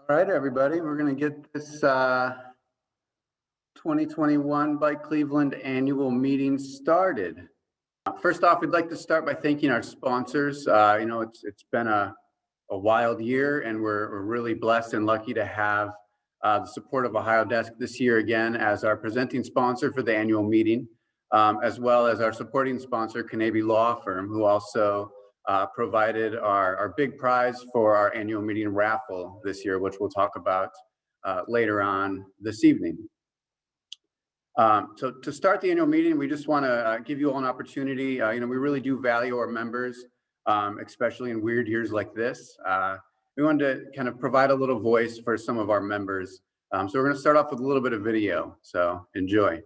All right, everybody, we're going to get this 2021 Bike Cleveland annual meeting started. First off, we'd like to start by thanking our sponsors. It's been a wild year, and we're really blessed and lucky to have the support of Ohio Desk this year again as our presenting sponsor for the annual meeting, as well as our supporting sponsor, Canavy Law Firm, who also provided our big prize for our annual meeting raffle this year, which we'll talk about later on this evening. So to start the annual meeting, we just want to give you all an opportunity. We really do value our members, especially in weird years like this. We wanted to kind of provide a little voice for some of our members. So we're going to start off with a little bit of video. So enjoy.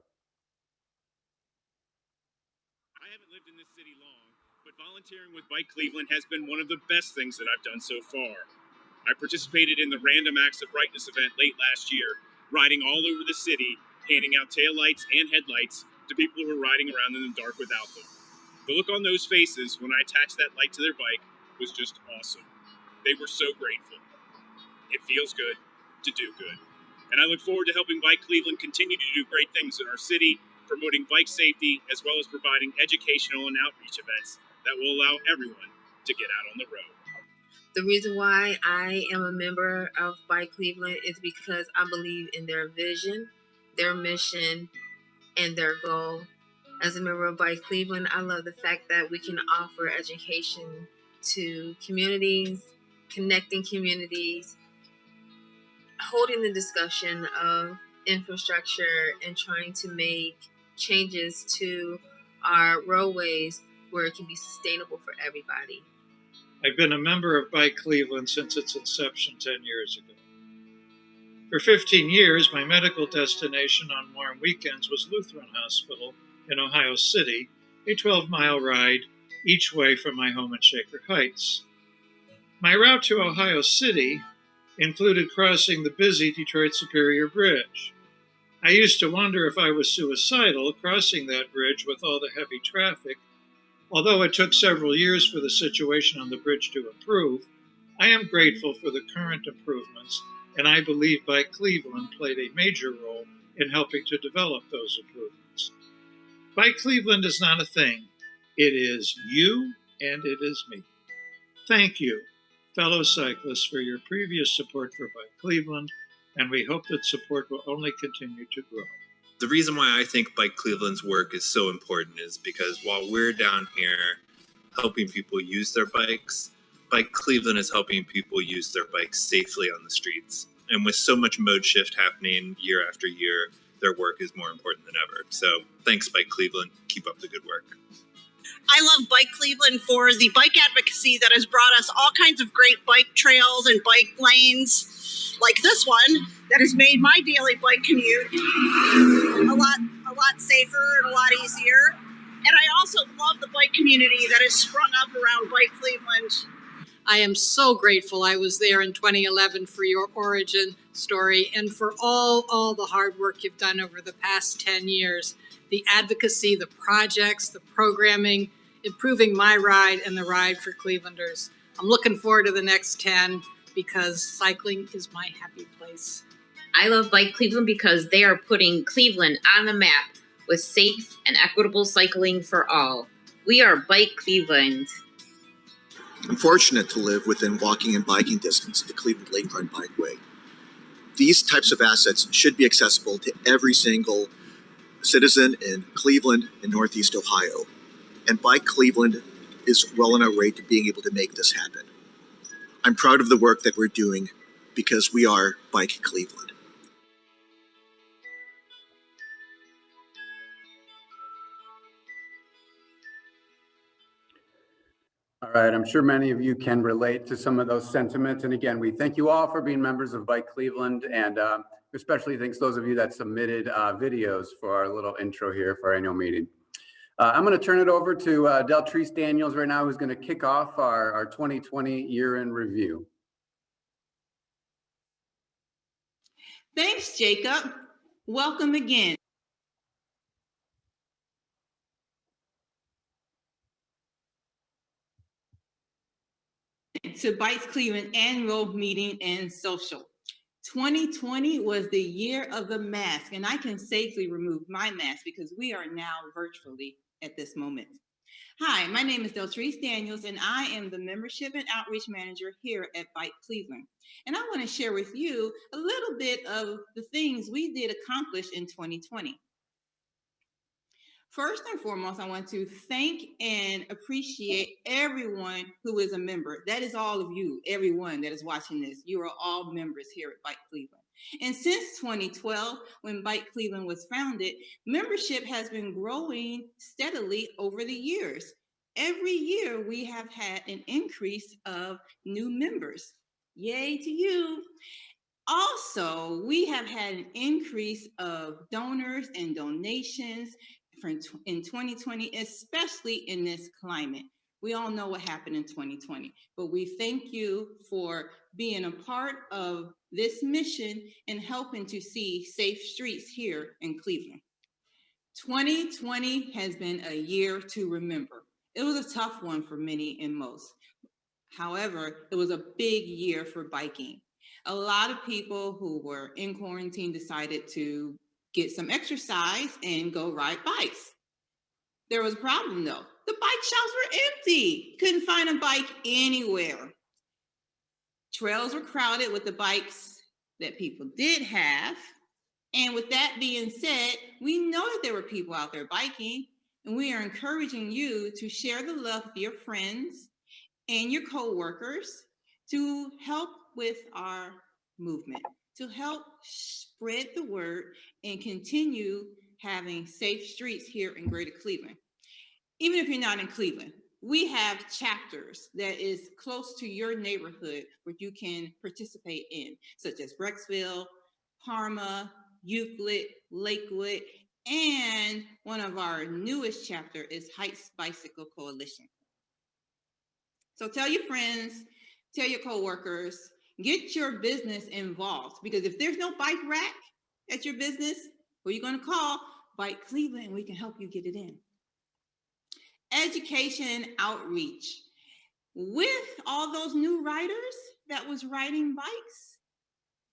Volunteering with Bike Cleveland has been one of the best things that I've done so far. I participated in the Random Acts of Brightness event late last year, riding all over the city, handing out taillights and headlights to people who were riding around in the dark without them. The look on those faces when I attached that light to their bike was just awesome. They were so grateful. It feels good to do good. And I look forward to helping Bike Cleveland continue to do great things in our city, promoting bike safety, as well as providing educational and outreach events that will allow everyone to get out on the road. The reason why I am a member of Bike Cleveland is because I believe in their vision, their mission, and their goal. As a member of Bike Cleveland, I love the fact that we can offer education to communities, connecting communities, holding the discussion of infrastructure, and trying to make changes to our roadways where it can be sustainable for everybody. I've been a member of Bike Cleveland since its inception 10 years ago. For 15 years, my medical destination on warm weekends was Lutheran Hospital in Ohio City, a 12-mile ride each way from my home in Shaker Heights. My route to Ohio City included crossing the busy Detroit Superior Bridge. I used to wonder if I was suicidal crossing that bridge with all the heavy traffic. Although it took several years for the situation on the bridge to improve, I am grateful for the current improvements, and I believe Bike Cleveland played a major role in helping to develop those improvements. Bike Cleveland is not a thing. It is you, and it is me. Thank you, fellow cyclists, for your previous support for Bike Cleveland, and we hope that support will only continue to grow. The reason why I think Bike Cleveland's work is so important is because while we're down here helping people use their bikes, Bike Cleveland is helping people use their bikes safely on the streets. And with so much mode shift happening year after year, their work is more important than ever. So thanks, Bike Cleveland. Keep up the good work. I love Bike Cleveland for the bike advocacy that has brought us all kinds of great bike trails and bike lanes, like this one, that has made my daily bike commute a lot safer and a lot easier. And I also love the bike community that has sprung up around Bike Cleveland. I am so grateful I was there in 2011 for your origin story and for all the hard work you've done over the past 10 years. The advocacy, the projects, the programming, improving my ride and the ride for Clevelanders. I'm looking forward to the next 10 because cycling is my happy place. I love Bike Cleveland because they are putting Cleveland on the map with safe and equitable cycling for all. We are Bike Cleveland. I'm fortunate to live within walking and biking distance of the Cleveland Lakefront Bikeway. These types of assets should be accessible to every single citizen in Cleveland and Northeast Ohio. And Bike Cleveland is well on our way to being able to make this happen. I'm proud of the work that we're doing because we are Bike Cleveland. All right, I'm sure many of you can relate to some of those sentiments. And again, we thank you all for being members of Bike Cleveland, and especially thanks those of you that submitted videos for our little intro here for our annual meeting. I'm going to turn it over to Deltrice Daniels right now, who's going to kick off our 2020 year-end review. Thanks, Jacob. Welcome again. To Bike Cleveland annual meeting and social. 2020 was the year of the mask, and I can safely remove my mask because we are now virtually at this moment. Hi, my name is Deltrice Daniels, and I am the Membership and Outreach Manager here at Bike Cleveland. And I want to share with you a little bit of the things we did accomplish in 2020. First and foremost, I want to thank and appreciate everyone who is a member. That is all of you, everyone that is watching this. You are all members here at Bike Cleveland. And since 2012, when Bike Cleveland was founded, membership has been growing steadily over the years. Every year, we have had an increase of new members. Yay to you. Also, we have had an increase of donors and donations in 2020, especially in this climate. We all know what happened in 2020, but we thank you for being a part of this mission and helping to see safe streets here in Cleveland. 2020 has been a year to remember. It was a tough one for many and most. However, it was a big year for biking. A lot of people who were in quarantine decided to get some exercise and go ride bikes. There was a problem though. The bike shops were empty. Couldn't find a bike anywhere. Trails were crowded with the bikes that people did have. And with that being said, we know that there were people out there biking, and we are encouraging you to share the love with your friends and your co-workers to help with our movement, to help spread the word and continue having safe streets here in Greater Cleveland. Even if you're not in Cleveland, we have chapters that is close to your neighborhood where you can participate in, such as Brecksville, Parma, Euclid, Lakewood, and one of our newest chapter is Heights Bicycle Coalition. So tell your friends, tell your coworkers, get your business involved, because if there's no bike rack at your business, who are you going to call? Bike Cleveland, and we can help you get it in. Education and outreach. With all those new riders that was riding bikes,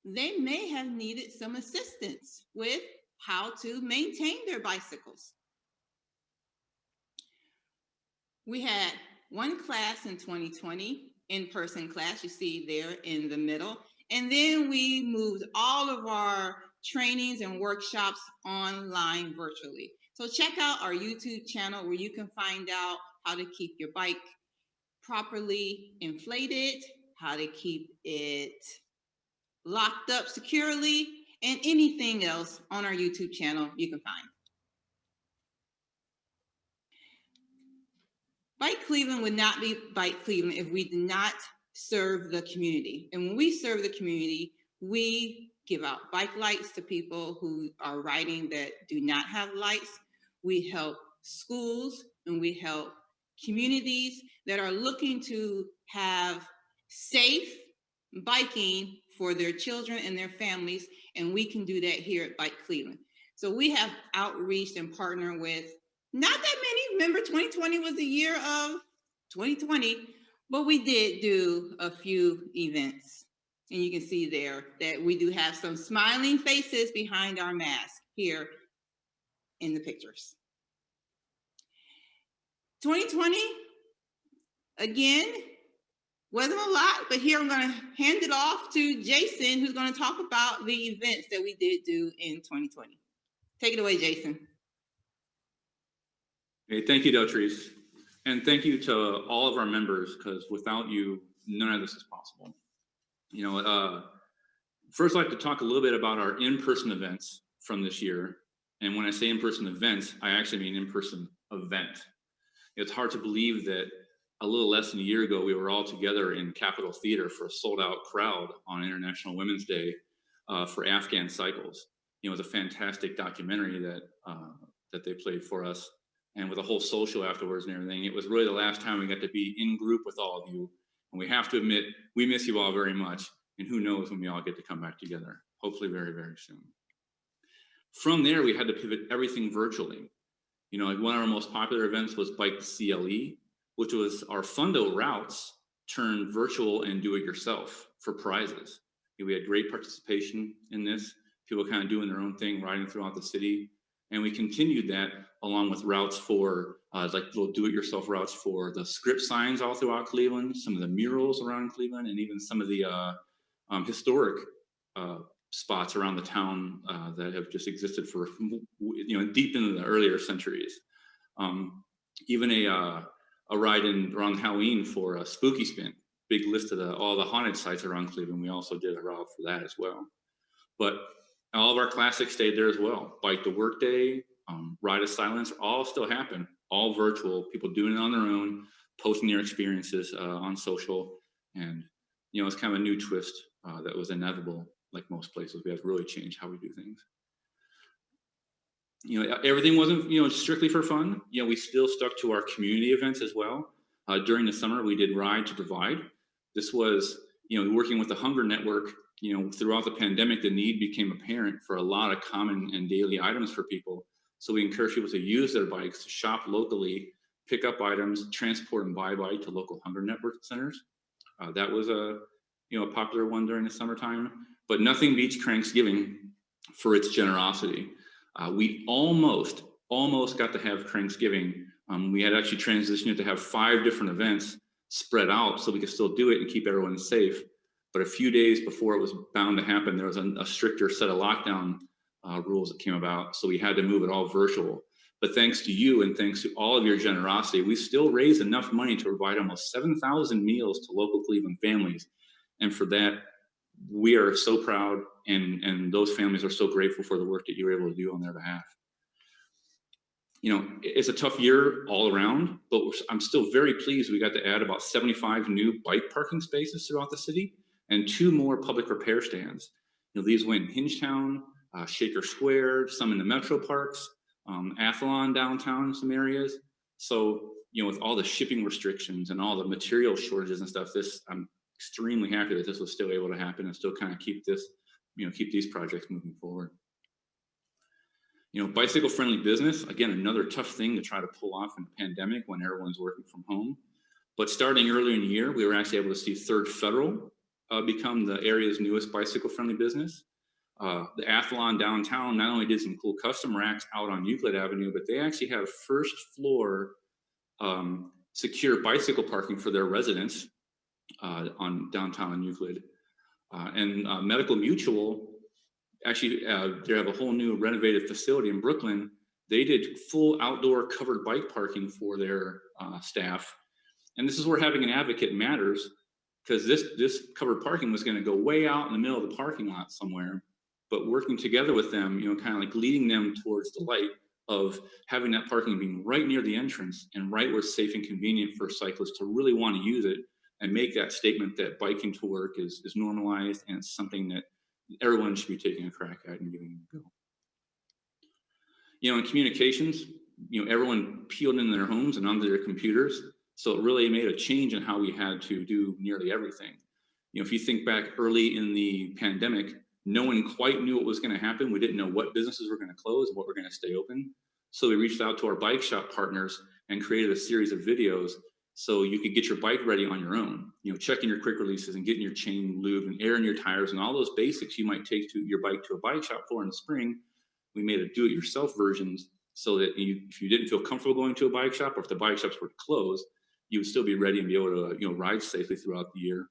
they may have needed some assistance with how to maintain their bicycles. We had one class in 2020, in-person class, you see there in the middle. And then we moved all of our trainings and workshops online virtually. So check out our YouTube channel where you can find out how to keep your bike properly inflated, how to keep it locked up securely, and anything else on our YouTube channel you can find. Bike Cleveland would not be Bike Cleveland if we did not serve the community. And when we serve the community, we give out bike lights to people who are riding that do not have lights. We help schools and we help communities that are looking to have safe biking for their children and their families. And we can do that here at Bike Cleveland. So we have outreached and partnered with not that many. Remember, 2020 was the year of 2020, but we did do a few events. And you can see there that we do have some smiling faces behind our mask here in the pictures. 2020, again, wasn't a lot, but here I'm going to hand it off to Jason, who's going to talk about the events that we did do in 2020. Take it away, Jason. Hey, thank you, Deltrice. And thank you to all of our members, because without you, none of this is possible. You know, first I'd like to talk a little bit about our in-person events from this year. And when I say in-person events, I actually mean in-person event. It's hard to believe that a little less than a year ago, we were all together in Capitol Theater for a sold-out crowd on International Women's Day for Afghan Cycles. You know, it was a fantastic documentary that they played for us. And with a whole social afterwards and everything, it was really the last time we got to be in group with all of you. And we have to admit, we miss you all very much. And who knows when we all get to come back together, hopefully very, very soon. From there, we had to pivot everything virtually. You know, like one of our most popular events was Bike CLE, which was our Fundo routes turned virtual and do it yourself for prizes. We had great participation in this, people kind of doing their own thing, riding throughout the city. And we continued that along with routes for like little do-it-yourself routes for the script signs all throughout Cleveland, some of the murals around Cleveland, and even some of the historic spots around the town that have just existed for, deep into the earlier centuries. Even a ride around Halloween for a spooky spin, big list of all the haunted sites around Cleveland. We also did a route for that as well. But all of our classics stayed there as well. Bike to Work Day, Ride of Silence, all still happen, all virtual, people doing it on their own, posting their experiences on social. And, it's kind of a new twist that was inevitable, like most places. We have to really change how we do things. Everything wasn't, strictly for fun. We still stuck to our community events as well. During the summer, we did Ride to Provide. This was, working with the Hunger Network. Throughout the pandemic, the need became apparent for a lot of common and daily items for people. So we encourage people to use their bikes, to shop locally, pick up items, transport and buy bike to local Hunger Network centers. That was a popular one during the summertime. But nothing beats Cranksgiving for its generosity. We almost got to have Cranksgiving. We had actually transitioned it to have 5 different events spread out so we could still do it and keep everyone safe. But a few days before it was bound to happen, there was a stricter set of lockdown rules that came about. So we had to move it all virtual. But thanks to you and thanks to all of your generosity, we still raised enough money to provide almost 7,000 meals to local Cleveland families. And for that, we are so proud, and those families are so grateful for the work that you were able to do on their behalf. It's a tough year all around, but I'm still very pleased we got to add about 75 new bike parking spaces throughout the city and 2 more public repair stands. These went in Hingetown, Shaker Square, some in the metro parks, Athlon downtown in some areas. So, with all the shipping restrictions and all the material shortages and stuff, I'm extremely happy that this was still able to happen and still kind of keep these projects moving forward. Bicycle friendly business, again, another tough thing to try to pull off in a pandemic when everyone's working from home. But starting earlier in the year, we were actually able to see Third Federal become the area's newest bicycle friendly business. The Athlon downtown not only did some cool custom racks out on Euclid Avenue, but they actually have first floor secure bicycle parking for their residents on downtown Euclid. And Medical Mutual, actually, they have a whole new renovated facility in Brooklyn. They did full outdoor covered bike parking for their staff. And this is where having an advocate matters, because this covered parking was going to go way out in the middle of the parking lot somewhere. But working together with them, kind of like leading them towards the light of having that parking being right near the entrance and right where it's safe and convenient for cyclists to really want to use it and make that statement that biking to work is normalized and it's something that everyone should be taking a crack at and giving it a go. In communications, everyone peeled into their homes and onto their computers. So it really made a change in how we had to do nearly everything. If you think back early in the pandemic, no one quite knew what was going to happen. We didn't know what businesses were going to close and what were going to stay open. So we reached out to our bike shop partners and created a series of videos so you could get your bike ready on your own, checking your quick releases and getting your chain lubed and airing your tires and all those basics you might take to your bike to a bike shop for in the spring. We made a do-it-yourself versions so that if you didn't feel comfortable going to a bike shop or if the bike shops were closed, you would still be ready and be able to ride safely throughout the year.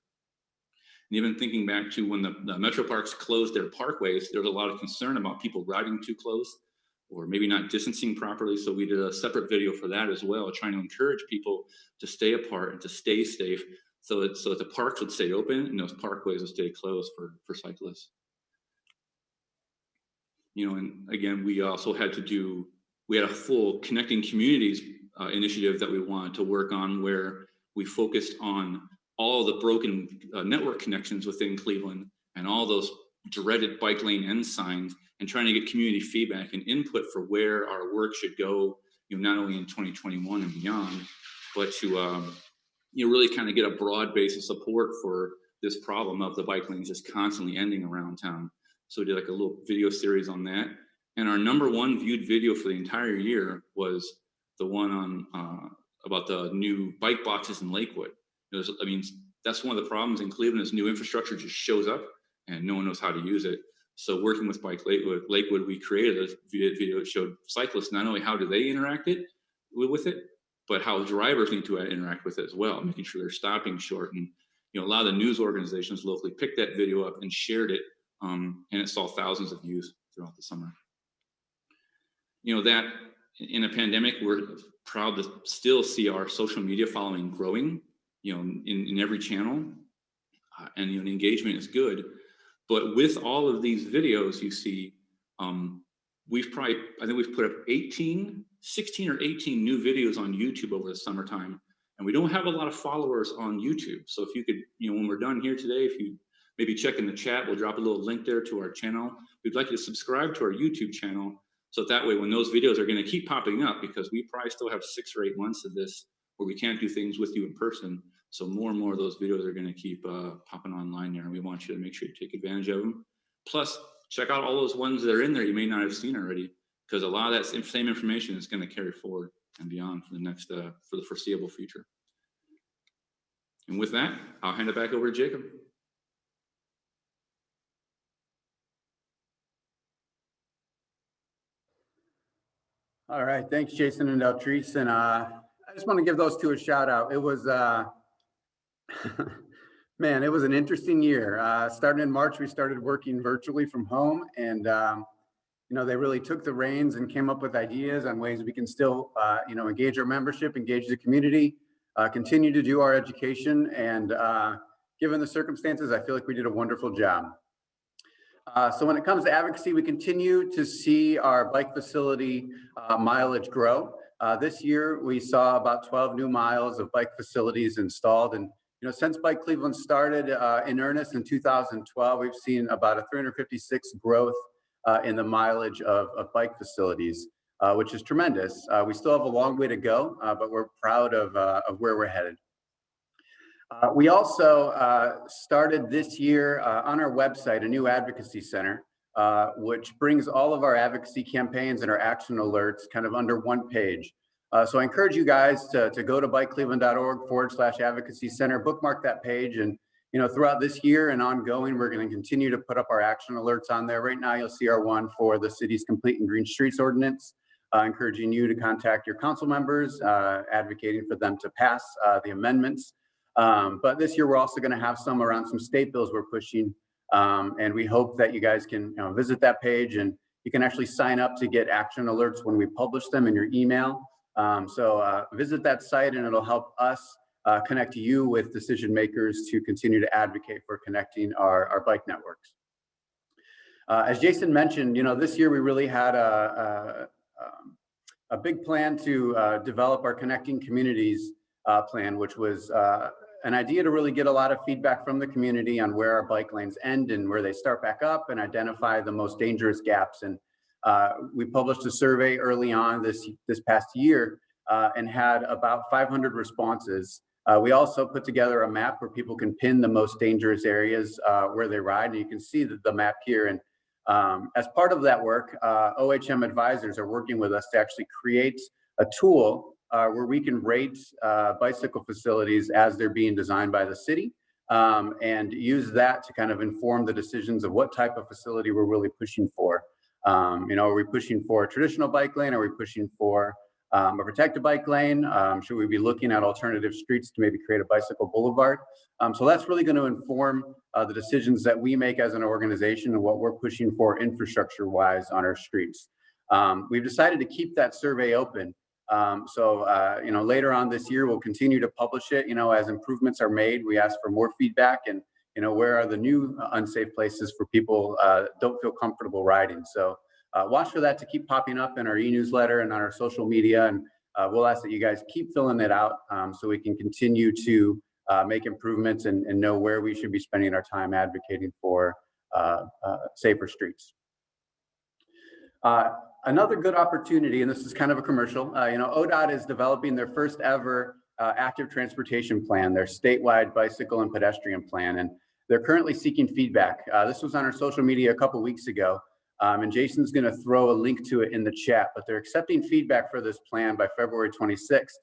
And even thinking back to when the metro parks closed their parkways, there was a lot of concern about people riding too close or maybe not distancing properly. So we did a separate video for that as well, trying to encourage people to stay apart and to stay safe so that the parks would stay open and those parkways would stay closed for cyclists. And again, we also had a full Connecting Communities initiative that we wanted to work on, where we focused on all the broken network connections within Cleveland and all those dreaded bike lane end signs, and trying to get community feedback and input for where our work should go, not only in 2021 and beyond, but to really kind of get a broad base of support for this problem of the bike lanes just constantly ending around town. So we did like a little video series on that. And our #1 viewed video for the entire year was the one on about the new bike boxes in Lakewood. That's one of the problems in Cleveland is new infrastructure just shows up and no one knows how to use it. So working with Bike Lakewood, we created a video that showed cyclists not only how do they interact with it, but how drivers need to interact with it as well, making sure they're stopping short. And a lot of the news organizations locally picked that video up and shared it, and it saw thousands of views throughout the summer. That in a pandemic, we're proud to still see our social media following growing, in every channel, and engagement is good. But with all of these videos, you see, I think we've put up 16 or 18 new videos on YouTube over the summertime, and we don't have a lot of followers on YouTube. So if you could, when we're done here today, if you maybe check in the chat, we'll drop a little link there to our channel. We'd like you to subscribe to our YouTube channel, so that way when those videos are going to keep popping up, because we probably still have 6 or 8 months of this where we can't do things with you in person. So more and more of those videos are going to keep popping online there, and we want you to make sure you take advantage of them. Plus, check out all those ones that are in there you may not have seen already, because a lot of that same information is going to carry forward and beyond for the foreseeable future. And with that, I'll hand it back over to Jacob. All right, thanks, Jason and Eltrice. And I just want to give those two a shout out. It was, man, it was an interesting year. Starting in March, we started working virtually from home, and they really took the reins and came up with ideas on ways we can still, engage our membership, engage the community, continue to do our education. And given the circumstances, I feel like we did a wonderful job. So when it comes to advocacy, we continue to see our bike facility mileage grow. This year, we saw about 12 new miles of bike facilities installed. And since Bike Cleveland started in earnest in 2012, we've seen about a 356 growth in the mileage of bike facilities, which is tremendous. We still have a long way to go, but we're proud of where we're headed. We also started this year on our website a new advocacy center, which brings all of our advocacy campaigns and our action alerts kind of under one page. So I encourage you guys to go to bikecleveland.org/advocacy center, bookmark that page. And throughout this year and ongoing, we're going to continue to put up our action alerts on there. Right now, you'll see our one for the city's Complete and Green Streets Ordinance, encouraging you to contact your council members, advocating for them to pass the amendments. But this year, we're also going to have some around some state bills we're pushing. And we hope that you guys can visit that page, and you can actually sign up to get action alerts when we publish them in your email. So visit that site, and it'll help us connect you with decision makers to continue to advocate for connecting our bike networks. As Jason mentioned, this year we really had a big plan to develop our Connecting Communities plan, which was an idea to really get a lot of feedback from the community on where our bike lanes end and where they start back up, and identify the most dangerous gaps. And we published a survey early on this past year and had about 500 responses. We also put together a map where people can pin the most dangerous areas where they ride, and you can see the map here. And as part of that work, OHM advisors are working with us to actually create a tool where we can rate bicycle facilities as they're being designed by the city, and use that to kind of inform the decisions of what type of facility we're really pushing for. Are we pushing for a traditional bike lane? Are we pushing for a protected bike lane? Should we be looking at alternative streets to maybe create a bicycle boulevard? So that's really going to inform the decisions that we make as an organization and what we're pushing for infrastructure-wise on our streets. We've decided to keep that survey open. So later on this year, we'll continue to publish it. As improvements are made, we ask for more feedback, and where are the new unsafe places for people don't feel comfortable riding. So watch for that to keep popping up in our e-newsletter and on our social media, and we'll ask that you guys keep filling it out so we can continue to make improvements and know where we should be spending our time advocating for safer streets. Another good opportunity, and this is kind of a commercial, ODOT is developing their first ever active transportation plan, their statewide bicycle and pedestrian plan, and they're currently seeking feedback. This was on our social media a couple weeks ago, and Jason's going to throw a link to it in the chat, but they're accepting feedback for this plan by February 26th.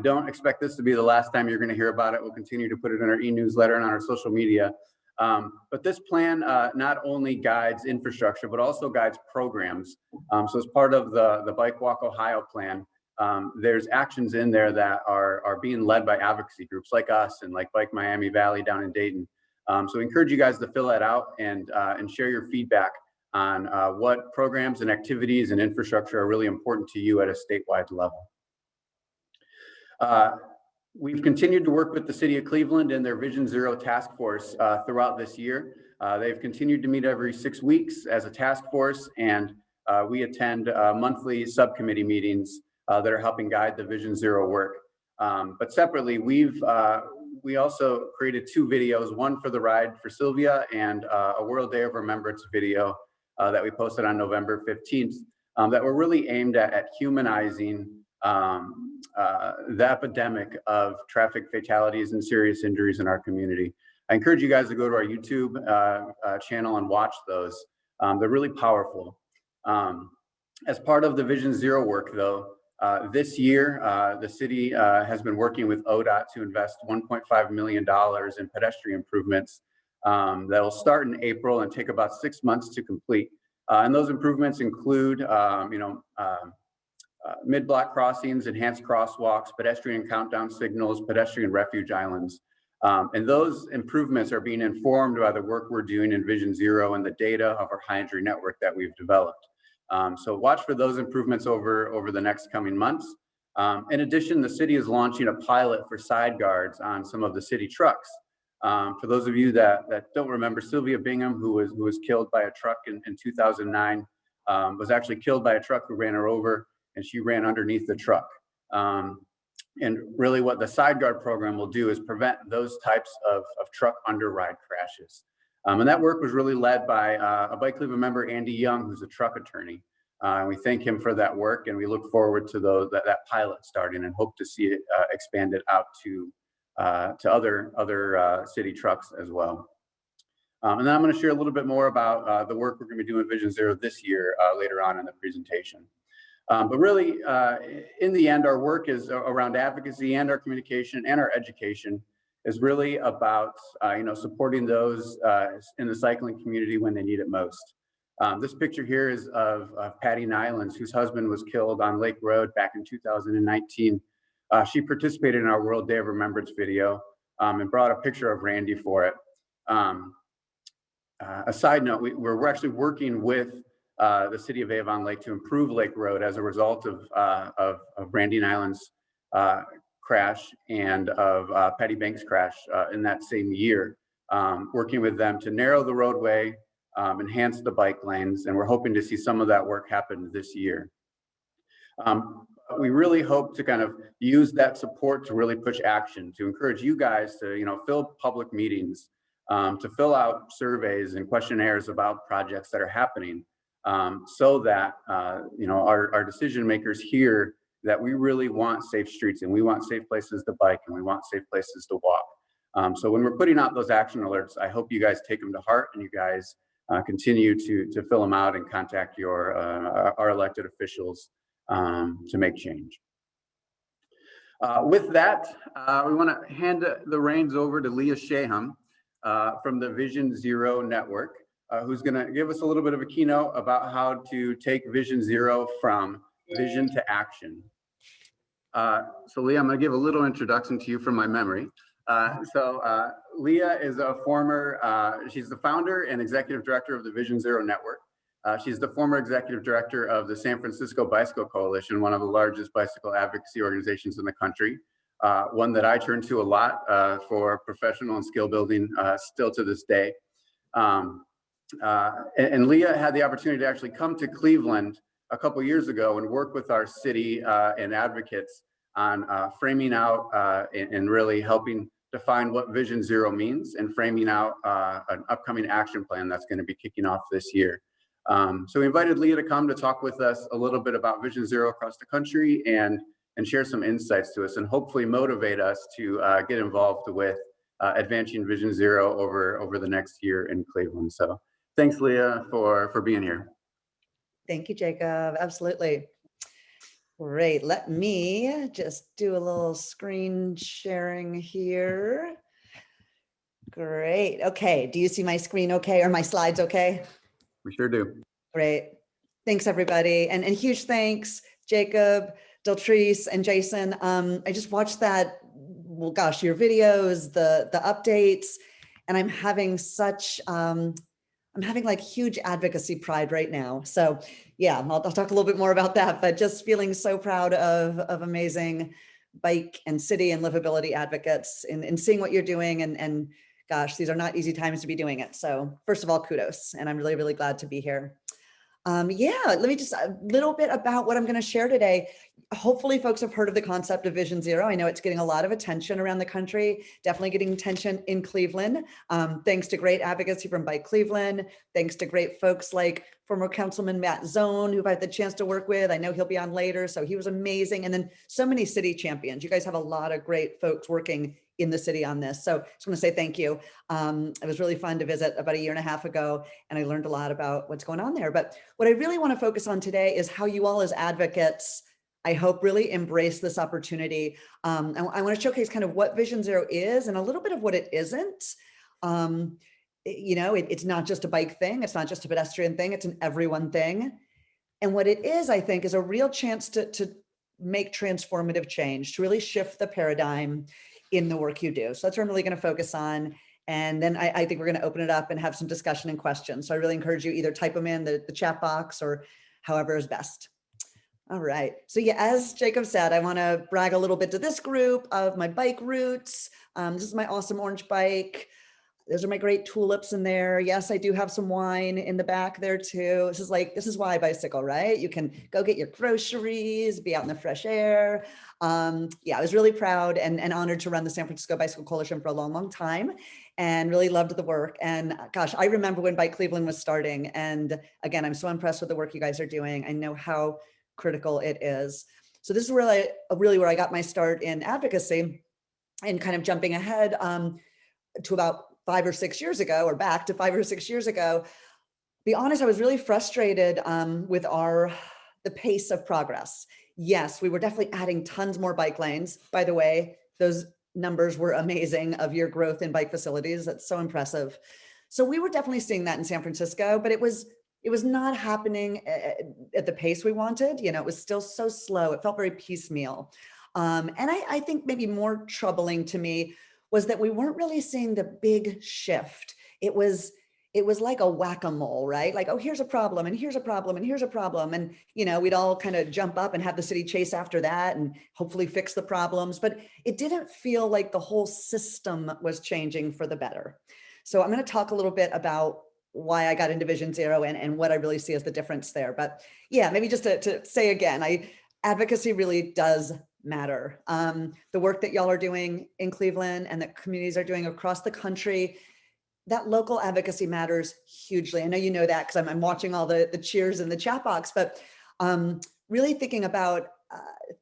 Don't expect this to be the last time you're going to hear about it. We'll continue to put it in our e-newsletter and on our social media. But this plan not only guides infrastructure, but also guides programs. So as part of the Bike Walk Ohio plan, there's actions in there that are being led by advocacy groups like us and like Bike Miami Valley down in Dayton. So we encourage you guys to fill that out and share your feedback on what programs and activities and infrastructure are really important to you at a statewide level. We've continued to work with the City of Cleveland and their Vision Zero task force throughout this year. They've continued to meet every 6 weeks as a task force, and we attend monthly subcommittee meetings that are helping guide the Vision Zero work. But separately, we also created 2 videos, one for the Ride for Sylvia and a World Day of Remembrance video that we posted on November 15th that were really aimed at humanizing the epidemic of traffic fatalities and serious injuries in our community. I encourage you guys to go to our YouTube channel and watch those. They're really powerful. As part of the Vision Zero work though, this year, the city has been working with ODOT to invest $1.5 million in pedestrian improvements that will start in April and take about 6 months to complete. And those improvements include, mid-block crossings, enhanced crosswalks, pedestrian countdown signals, pedestrian refuge islands. And those improvements are being informed by the work we're doing in Vision Zero and the data of our high injury network that we've developed. So watch for those improvements over the next coming months. In addition, the city is launching a pilot for side guards on some of the city trucks. For those of you that don't remember, Sylvia Bingham, who was killed by a truck in 2009, was actually killed by a truck who ran her over, and she ran underneath the truck. And really what the side guard program will do is prevent those types of truck underride crashes. And that work was really led by a Bike Cleveland member, Andy Young, who's a truck attorney. And we thank him for that work, and we look forward to that pilot starting and hope to see it expanded out to other city trucks as well. And then I'm going to share a little bit more about the work we're going to be doing Vision Zero this year later on in the presentation. But really, in the end, our work is around advocacy and our communication and our education is really about supporting those in the cycling community when they need it most. This picture here is of Patty Nylands, whose husband was killed on Lake Road back in 2019. She participated in our World Day of Remembrance video and brought a picture of Randy for it. A side note, we're actually working with the city of Avon Lake to improve Lake Road as a result of Randy Nyland's crash and of Patty Banks' crash in that same year, working with them to narrow the roadway, enhance the bike lanes, and we're hoping to see some of that work happen this year. We really hope to kind of use that support to really push action, to encourage you guys to fill public meetings, to fill out surveys and questionnaires about projects that are happening, so that our decision makers hear that we really want safe streets and we want safe places to bike and we want safe places to walk. So when we're putting out those action alerts, I hope you guys take them to heart and you guys continue to fill them out and contact our elected officials to make change. With that, we want to hand the reins over to Leah Shahum from the Vision Zero Network, who's going to give us a little bit of a keynote about how to take Vision Zero from vision to action. So Leah, I'm going to give a little introduction to you from my memory. Leah is she's the founder and executive director of the Vision Zero Network. She's the former executive director of the San Francisco Bicycle Coalition, one of the largest bicycle advocacy organizations in the country, one that I turn to a lot for professional and skill building still to this day. And Leah had the opportunity to actually come to Cleveland a couple years ago and work with our city and advocates on framing out and really helping define what Vision Zero means and framing out an upcoming action plan that's going to be kicking off this year. So we invited Leah to come to talk with us a little bit about Vision Zero across the country and share some insights to us and hopefully motivate us to get involved with advancing Vision Zero over the next year in Cleveland. So thanks, Leah, for being here. Thank you, Jacob. Absolutely. Great. Let me just do a little screen sharing here. Great. Okay. Do you see my screen okay? Or my slides okay? We sure do. Great. Thanks, everybody. And huge thanks, Jacob, Deltrice, and Jason. I just watched that, well, gosh, your videos, the updates, and I'm having such, I'm having like huge advocacy pride right now. So yeah, I'll talk a little bit more about that, but just feeling so proud of amazing bike and city and livability advocates in seeing what you're doing. And gosh, these are not easy times to be doing it. So first of all, kudos. And I'm really, really glad to be here. Yeah, let me just a little bit about what I'm going to share today. Hopefully folks have heard of the concept of Vision Zero. I know it's getting a lot of attention around the country, definitely getting attention in Cleveland. Thanks to great advocacy from Bike Cleveland, thanks to great folks like former Councilman Matt Zone, who I've had the chance to work with. I know he'll be on later, so he was amazing. And then so many city champions. You guys have a lot of great folks working in the city on this. So I just want to say thank you. It was really fun to visit about 1.5 years ago, and I learned a lot about what's going on there. But what I really want to focus on today is how you all as advocates, I hope, really embrace this opportunity. I want to showcase kind of what Vision Zero is and a little bit of what it isn't. You know, it's not just a bike thing. It's not just a pedestrian thing. It's an everyone thing. And what it is, I think, is a real chance to make transformative change, to really shift the paradigm in the work you do. So that's what I'm really going to focus on. And then I think we're going to open it up and have some discussion and questions. So I really encourage you either type them in the chat box or however is best. All right. So yeah, as Jacob said, I want to brag a little bit to this group of my bike routes. This is my awesome orange bike. Those are my great tulips in there. Yes, I do have some wine in the back there too. This is why I bicycle, right? You can go get your groceries, be out in the fresh air. Yeah, I was really proud and honored to run the San Francisco Bicycle Coalition for a long, long time, and really loved the work. And gosh, I remember when Bike Cleveland was starting. And again, I'm so impressed with the work you guys are doing. I know how critical it is. So this is really where I got my start in advocacy, and kind of jumping ahead to about 5 or 6 years ago, or back to 5 or 6 years ago. Be honest, I was really frustrated with the pace of progress. Yes, we were definitely adding tons more bike lanes. By the way, those numbers were amazing of your growth in bike facilities. That's so impressive. So we were definitely seeing that in San Francisco, but it was not happening at the pace we wanted. You know, it was still so slow. It felt very piecemeal. And I think maybe more troubling to me was that we weren't really seeing the big shift. It was like a whack-a-mole, right? Like, oh, here's a problem, and here's a problem, and here's a problem. And, you know, we'd all kind of jump up and have the city chase after that and hopefully fix the problems. But it didn't feel like the whole system was changing for the better. So I'm going to talk a little bit about why I got into Vision Zero and what I really see as the difference there. But yeah, maybe just to say again, advocacy really does matter. The work that y'all are doing in Cleveland and that communities are doing across the country, that local advocacy matters hugely. I know you know that because I'm watching all the cheers in the chat box, but really thinking about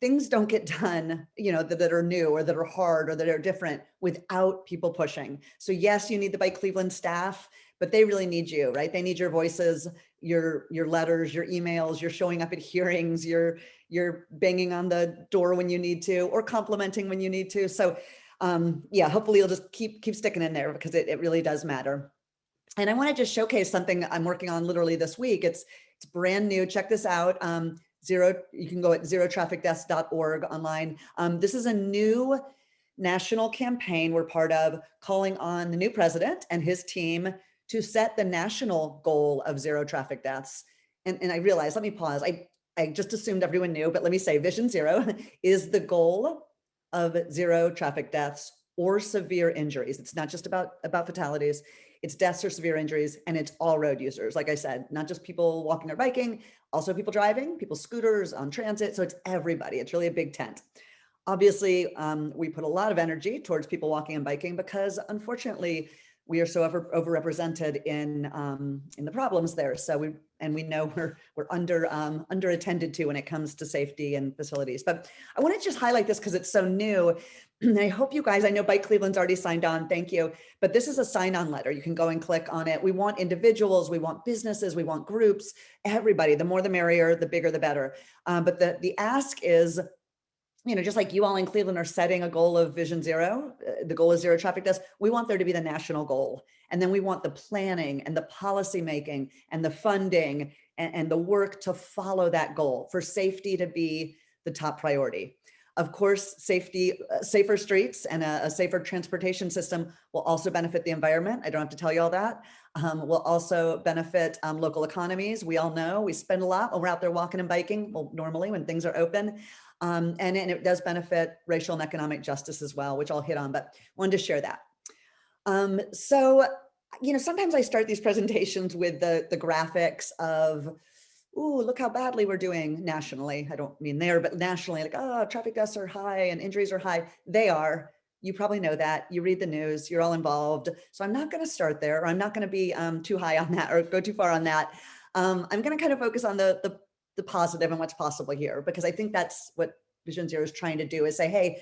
things don't get done, you know, that are new or that are hard or that are different without people pushing. So yes, you need the Bike Cleveland staff, but they really need you, right? They need your voices, your letters, your emails, you're showing up at hearings, you're banging on the door when you need to, or complimenting when you need to. So yeah, hopefully you'll just keep sticking in there because it really does matter. And I want to just showcase something I'm working on literally this week. It's brand new. Check this out. You can go at zerotrafficdeaths.org online. This is a new national campaign we're part of, calling on the new president and his team to set the national goal of zero traffic deaths. And I realized, let me pause. I just assumed everyone knew, but let me say Vision Zero is the goal of zero traffic deaths or severe injuries. It's not just about fatalities. It's deaths or severe injuries, and it's all road users. Like I said, not just people walking or biking, also people driving, people scooters, on transit. So it's everybody. It's really a big tent. Obviously, we put a lot of energy towards people walking and biking because unfortunately, we are so overrepresented in the problems there. So we know we're under attended to when it comes to safety and facilities. But I want to just highlight this because it's so new. And I hope you guys, I know Bike Cleveland's already signed on, thank you. But this is a sign-on letter. You can go and click on it. We want individuals, we want businesses, we want groups, everybody. The more the merrier, the bigger the better. But the ask is just like you all in Cleveland are setting a goal of Vision Zero, the goal is zero traffic deaths, we want there to be the national goal. And then we want the planning and the policy making and the funding and the work to follow that goal for safety to be the top priority. Of course, safer streets and a safer transportation system will also benefit the environment. I don't have to tell you all that. Will also benefit local economies. We all know we spend a lot when we're out there walking and biking, well, normally when things are open. And it does benefit racial and economic justice as well, which I'll hit on, but wanted to share that. So, sometimes I start these presentations with the graphics of, ooh, look how badly we're doing nationally. I don't mean there, but nationally, like, oh, traffic deaths are high and injuries are high. They are. You probably know that. You read the news, you're all involved. So I'm not going to start there, or I'm not going to be too high on that or go too far on that. I'm going to kind of focus on the positive and what's possible here, because I think that's what Vision Zero is trying to do, is say, hey,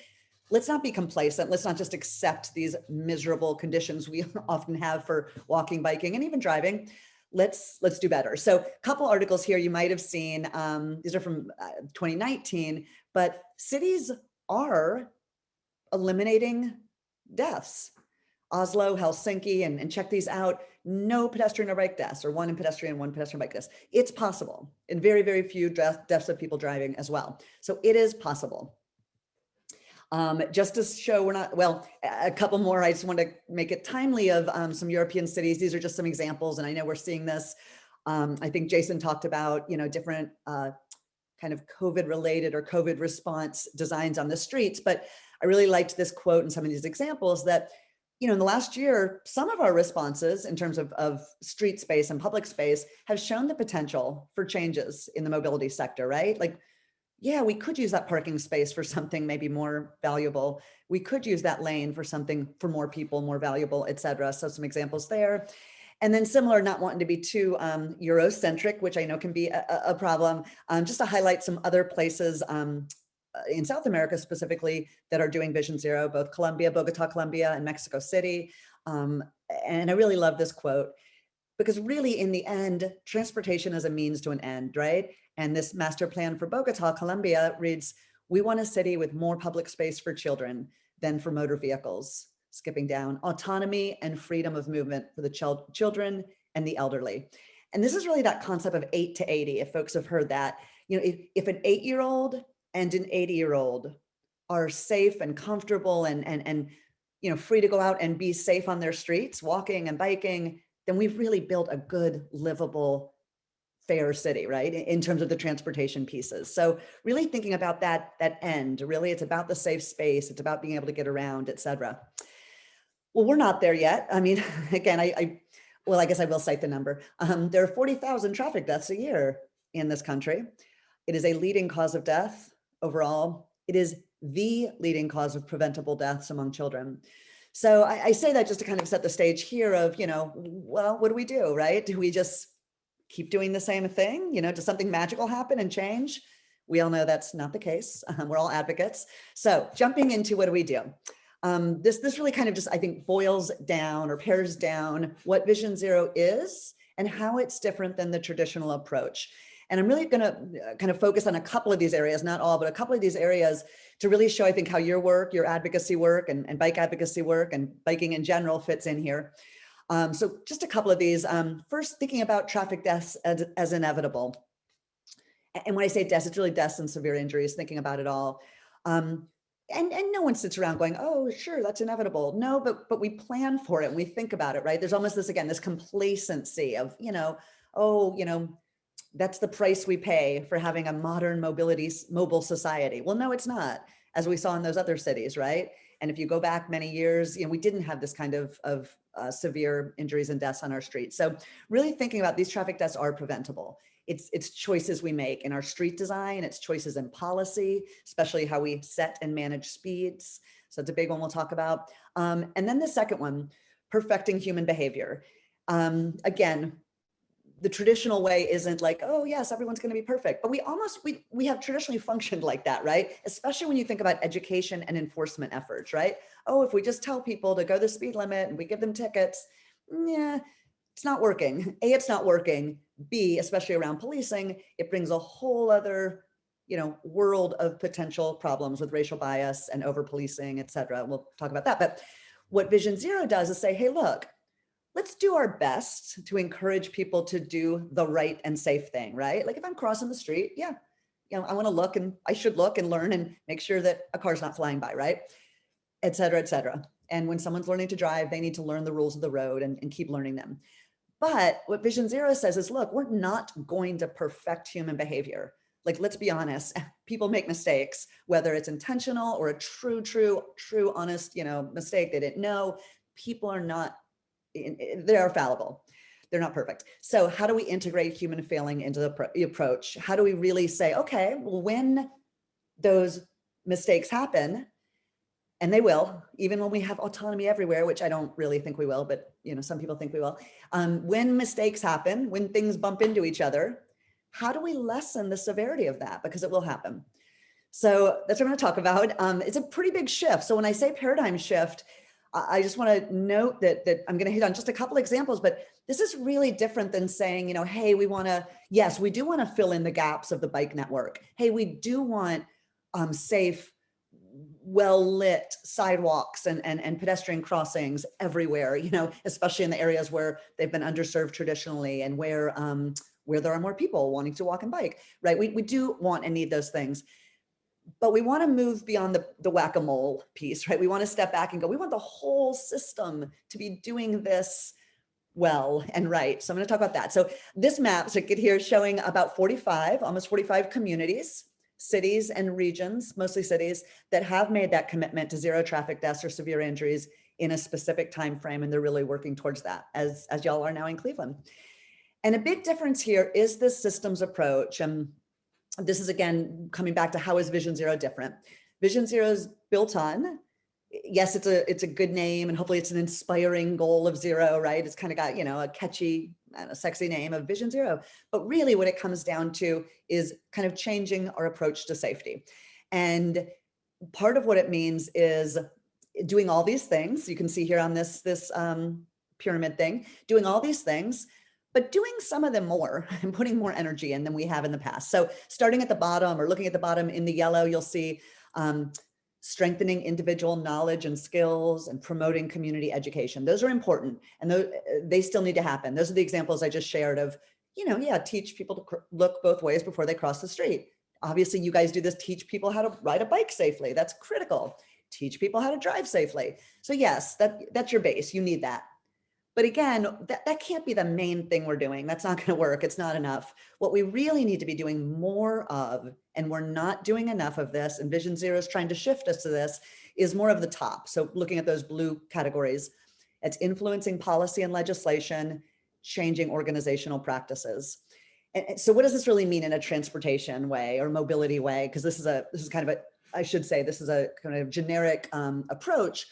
let's not be complacent. Let's not just accept these miserable conditions we often have for walking, biking, and even driving. Let's do better. So a couple articles here you might have seen. These are from 2019, but cities are eliminating deaths. Oslo, Helsinki, and check these out. No pedestrian or bike deaths, or one pedestrian bike deaths. It's possible, and very, very few deaths of people driving as well. So it is possible. Just to show we're not, well, a couple more, I just want to make it timely of some European cities. These are just some examples, and I know we're seeing this. I think Jason talked about, different kind of COVID related or COVID response designs on the streets, but I really liked this quote in some of these examples that, in the last year, some of our responses in terms of street space and public space have shown the potential for changes in the mobility sector, right? Like, yeah, we could use that parking space for something maybe more valuable. We could use that lane for something for more people, more valuable, et cetera. So some examples there. And then similar, not wanting to be too Eurocentric, which I know can be a problem, just to highlight some other places in South America specifically that are doing Vision Zero, both Bogota, Colombia, and Mexico City. And I really love this quote, because really in the end, transportation is a means to an end, right? And this master plan for Bogota, Colombia reads, we want a city with more public space for children than for motor vehicles. Skipping down, autonomy and freedom of movement for the children and the elderly. And this is really that concept of 8 to 80, if folks have heard that. If an 8-year-old and an 80-year-old are safe and comfortable and free to go out and be safe on their streets, walking and biking, then we've really built a good, livable, fair city, right? In terms of the transportation pieces. So really thinking about that end, really it's about the safe space, it's about being able to get around, et cetera. Well, we're not there yet. I mean, again, I guess I will cite the number. There are 40,000 traffic deaths a year in this country. It is a leading cause of death overall. It is the leading cause of preventable deaths among children. So I say that just to kind of set the stage here of, well, what do we do, right? Do we just keep doing the same thing? Does something magical happen and change? We all know that's not the case. We're all advocates. So jumping into what do we do? This really kind of just, I think, boils down or pares down what Vision Zero is and how it's different than the traditional approach. And I'm really going to kind of focus on a couple of these areas, not all, but a couple of these areas to really show, I think, how your work, your advocacy work and bike advocacy work and biking in general fits in here. So just a couple of these. First, thinking about traffic deaths as inevitable. And when I say deaths, it's really deaths and severe injuries, thinking about it all. And no one sits around going, oh, sure, that's inevitable. No, but we plan for it and we think about it, right? There's almost this, again, this complacency of, that's the price we pay for having a modern mobile society. Well, no, it's not, as we saw in those other cities, right? And if you go back many years, we didn't have this kind of severe injuries and deaths on our streets. So really thinking about these traffic deaths are preventable. It's choices we make in our street design, it's choices in policy, especially how we set and manage speeds. So it's a big one we'll talk about. And then the second one, perfecting human behavior. Again, the traditional way isn't like, oh yes, everyone's going to be perfect, but we have traditionally functioned like that, right? Especially when you think about education and enforcement efforts, right? Oh, if we just tell people to go the speed limit and we give them tickets, yeah, it's not working. A, it's not working. B, especially around policing, it brings a whole other world of potential problems with racial bias and over policing, et cetera. We'll talk about that. But what Vision Zero does is say, hey, look, let's do our best to encourage people to do the right and safe thing, right? Like if I'm crossing the street, yeah, I want to look, and I should look and learn and make sure that a car's not flying by, right? Et cetera, et cetera. And when someone's learning to drive, they need to learn the rules of the road and keep learning them. But what Vision Zero says is, look, we're not going to perfect human behavior. Like, let's be honest, people make mistakes, whether it's intentional or a true, honest, mistake they didn't know. People are not, they are fallible. They're not perfect. So how do we integrate human failing into the approach? How do we really say, okay, well, when those mistakes happen, and they will, even when we have autonomy everywhere, which I don't really think we will, but some people think we will. When mistakes happen, when things bump into each other, how do we lessen the severity of that? Because it will happen. So that's what I'm going to talk about. It's a pretty big shift. So when I say paradigm shift, I just want to note that I'm going to hit on just a couple examples, but this is really different than saying, hey, we do want to fill in the gaps of the bike network. Hey, we do want safe, well-lit sidewalks and pedestrian crossings everywhere, especially in the areas where they've been underserved traditionally and where there are more people wanting to walk and bike, right? We do want and need those things. But we want to move beyond the whack-a-mole piece, right? We want to step back and go, we want the whole system to be doing this well and right. So I'm going to talk about that. So this map, so you get here, showing about almost 45 communities, cities and regions, mostly cities, that have made that commitment to zero traffic deaths or severe injuries in a specific time frame, and they're really working towards that, as y'all are now in Cleveland. And a big difference here is this systems approach. And this is, again, coming back to how is Vision Zero different? Vision Zero is built on, yes, it's a good name, and hopefully it's an inspiring goal of zero, right? It's kind of got, a catchy, sexy name of Vision Zero. But really what it comes down to is kind of changing our approach to safety. And part of what it means is doing all these things. You can see here on this pyramid thing, doing all these things, but doing some of them more and putting more energy in than we have in the past. So starting at the bottom, or looking at the bottom in the yellow, you'll see strengthening individual knowledge and skills and promoting community education. Those are important, and they still need to happen. Those are the examples I just shared of, teach people to look both ways before they cross the street. Obviously, you guys do this, teach people how to ride a bike safely. That's critical. Teach people how to drive safely. So yes, that's your base. You need that. But again, that can't be the main thing we're doing. That's not going to work. It's not enough. What we really need to be doing more of, and we're not doing enough of this, and Vision Zero is trying to shift us to this, is more of the top. So looking at those blue categories, it's influencing policy and legislation, changing organizational practices. And so what does this really mean in a transportation way or mobility way? Because this is kind of a kind of generic approach,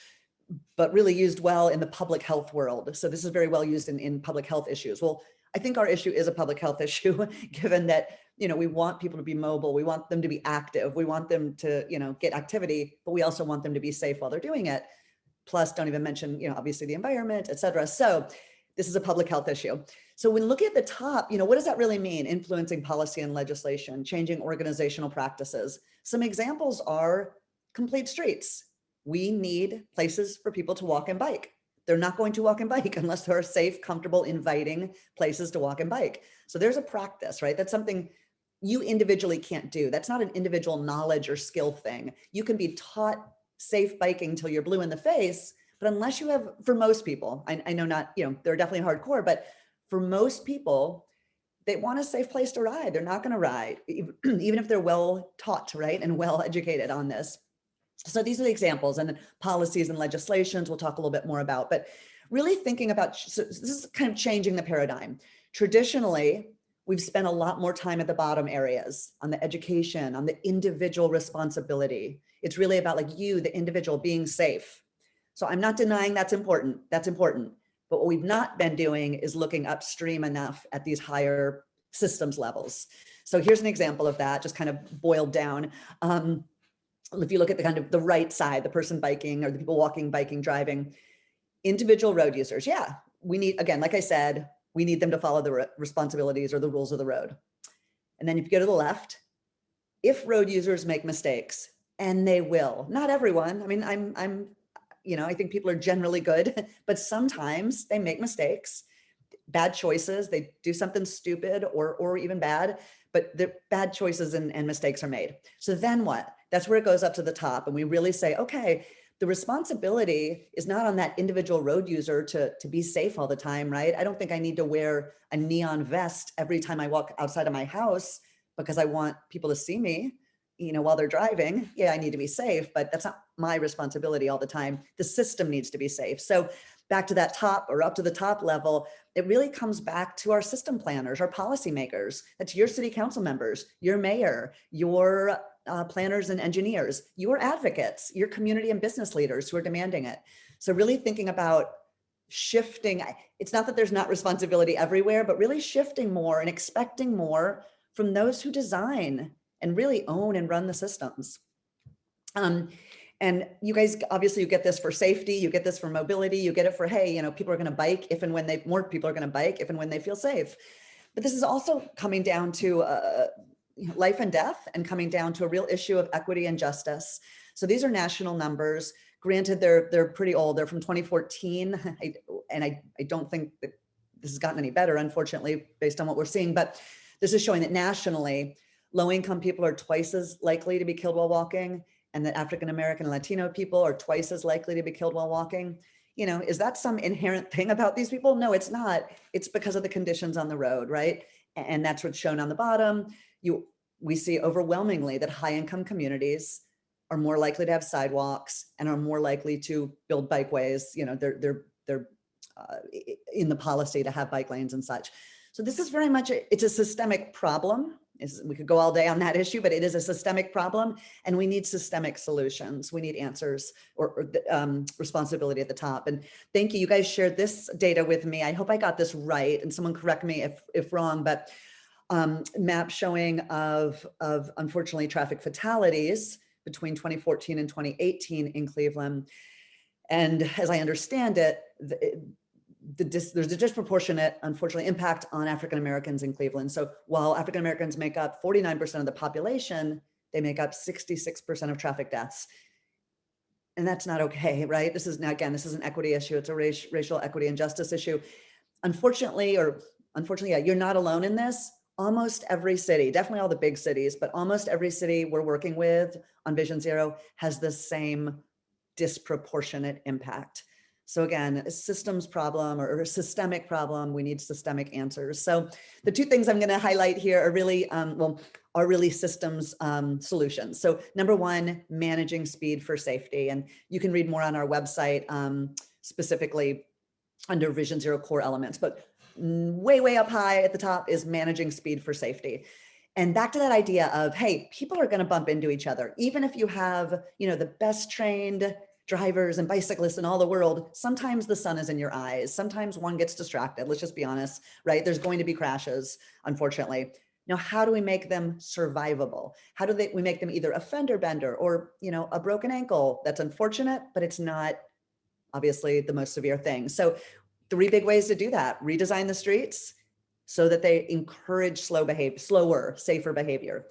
but really used well in the public health world. So this is very well used in public health issues. Well, I think our issue is a public health issue, given that, we want people to be mobile. We want them to be active. We want them to, get activity, but we also want them to be safe while they're doing it. Plus, don't even mention, obviously the environment, et cetera. So this is a public health issue. So when looking at the top, what does that really mean? Influencing policy and legislation, changing organizational practices. Some examples are complete streets. We need places for people to walk and bike. They're not going to walk and bike unless there are safe, comfortable, inviting places to walk and bike. So there's a practice, right? That's something you individually can't do. That's not an individual knowledge or skill thing. You can be taught safe biking till you're blue in the face, but unless you have, for most people, I know not, they're definitely hardcore, but for most people, they want a safe place to ride. They're not going to ride, even if they're well taught, right? And well educated on this. So these are the examples, and then policies and legislations we'll talk a little bit more about, but really thinking about, so this is kind of changing the paradigm. Traditionally, we've spent a lot more time at the bottom areas on the education, on the individual responsibility. It's really about like you, the individual, being safe. So I'm not denying that's important. That's important. But what we've not been doing is looking upstream enough at these higher systems levels. So here's an example of that, just kind of boiled down. If you look at the kind of the right side, the person biking or the people walking, biking, driving, individual road users. Yeah, we need, again, like I said, we need them to follow the responsibilities or the rules of the road. And then if you go to the left, if road users make mistakes, and they will, not everyone. I mean, I think people are generally good, but sometimes they make mistakes, bad choices. They do something stupid or even bad, but the bad choices and mistakes are made. So then what? That's where it goes up to the top. And we really say, okay, the responsibility is not on that individual road user to be safe all the time, right? I don't think I need to wear a neon vest every time I walk outside of my house because I want people to see me, while they're driving. Yeah, I need to be safe, but that's not my responsibility all the time. The system needs to be safe. So back to that top or up to the top level, it really comes back to our system planners, our policymakers. That's your city council members, your mayor, your planners and engineers, your advocates, your community and business leaders who are demanding it. So really thinking about shifting. It's not that there's not responsibility everywhere, but really shifting more and expecting more from those who design and really own and run the systems. And you guys, obviously you get this for safety, you get this for mobility, you get it for, hey, people are going to bike if and when more people are going to bike if and when they feel safe. But this is also coming down to life and death, and coming down to a real issue of equity and justice. So these are national numbers. Granted, they're pretty old. They're from 2014. I don't think that this has gotten any better, unfortunately, based on what we're seeing. But this is showing that nationally, low-income people are twice as likely to be killed while walking, and that African-American and Latino people are twice as likely to be killed while walking. Is that some inherent thing about these people? No, it's not. It's because of the conditions on the road, right? And that's what's shown on the bottom. We see overwhelmingly that high-income communities are more likely to have sidewalks and are more likely to build bikeways. They're in the policy to have bike lanes and such. So this is very much, it's a systemic problem. We could go all day on that issue, but it is a systemic problem, and we need systemic solutions. We need answers or responsibility at the top. And thank you. You guys shared this data with me. I hope I got this right, and someone correct me if wrong, but map showing of unfortunately traffic fatalities between 2014 and 2018 in Cleveland. And as I understand it, there's a disproportionate, unfortunately, impact on African-Americans in Cleveland. So while African-Americans make up 49% of the population, they make up 66% of traffic deaths. And that's not okay, right? This is an equity issue. It's a racial equity and justice issue. Unfortunately, yeah, you're not alone in this. Almost every city, definitely all the big cities, but almost every city we're working with on Vision Zero has the same disproportionate impact. So again, a systems problem or a systemic problem, we need systemic answers. So the two things I'm going to highlight here are really systems solutions. So number one, managing speed for safety. And you can read more on our website, specifically under Vision Zero core elements, but way up high at the top is managing speed for safety. And back to that idea of, hey, people are going to bump into each other. Even if you have, the best trained drivers and bicyclists in all the world, sometimes the sun is in your eyes. Sometimes one gets distracted. Let's just be honest, right? There's going to be crashes, unfortunately. Now, how do we make them survivable? How do we make them either a fender bender or, a broken ankle? That's unfortunate, but it's not obviously the most severe thing. So 3 big ways to do that: redesign the streets so that they encourage slower, safer behavior.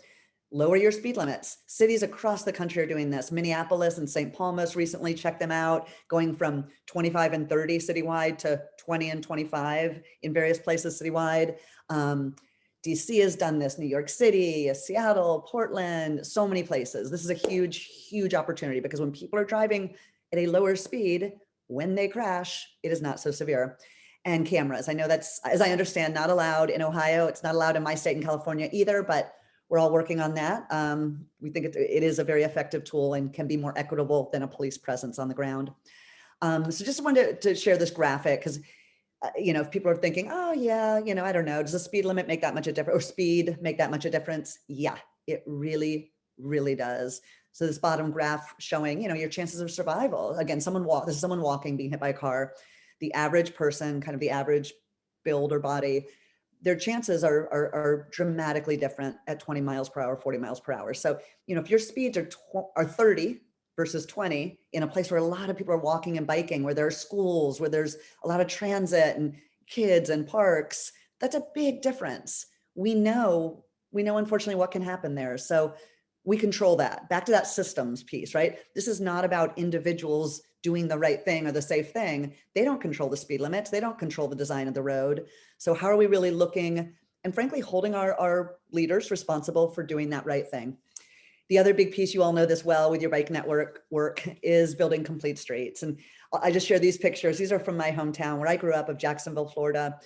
Lower your speed limits. Cities across the country are doing this. Minneapolis and St. Paul most recently, check them out, going from 25 and 30 citywide to 20 and 25 in various places citywide. DC has done this, New York City, Seattle, Portland, so many places. This is a huge, huge opportunity because when people are driving at a lower speed, when they crash, it is not so severe. And cameras, I know that's, as I understand, not allowed in Ohio. It's not allowed in my state in California either, but we're all working on that. We think it is a very effective tool and can be more equitable than a police presence on the ground. So just wanted to share this graphic because, if people are thinking, oh yeah, I don't know, does the speed limit make that much a difference, or speed make that much a difference? Yeah, it really, really does. So this bottom graph showing, your chances of survival. Again, this is someone walking, being hit by a car. The average person, kind of the average build or body, their chances are dramatically different at 20 miles per hour, 40 miles per hour. So, if your speeds are 30 versus 20 in a place where a lot of people are walking and biking, where there are schools, where there's a lot of transit and kids and parks, that's a big difference. We know unfortunately what can happen there. So we control that. Back to that systems piece, right? This is not about individuals doing the right thing or the safe thing. They don't control the speed limits. They don't control the design of the road. So how are we really looking and frankly holding our leaders responsible for doing that right thing? The other big piece, you all know this well with your bike network work, is building complete streets. And I just share these pictures. These are from my hometown where I grew up, of Jacksonville, Florida.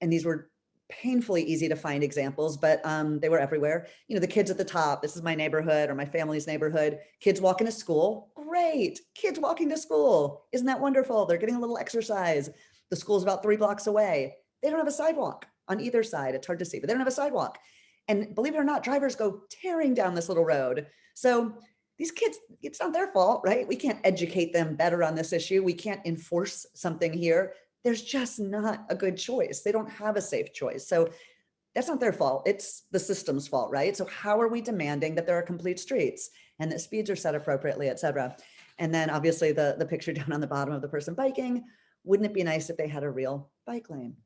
And these were painfully easy to find examples, but they were everywhere. You know, the kids at the top, this is my neighborhood or my family's neighborhood, kids walking to school, great. Kids walking to school, isn't that wonderful? They're getting a little exercise. The school's about 3 blocks away. They don't have a sidewalk on either side. It's hard to see, but they don't have a sidewalk. And believe it or not, drivers go tearing down this little road. So these kids, it's not their fault, right? We can't educate them better on this issue. We can't enforce something here. There's just not a good choice. They don't have a safe choice. So that's not their fault. It's the system's fault, right? So how are we demanding that there are complete streets and that speeds are set appropriately, et cetera? And then obviously the picture down on the bottom of the person biking, wouldn't it be nice if they had a real bike lane?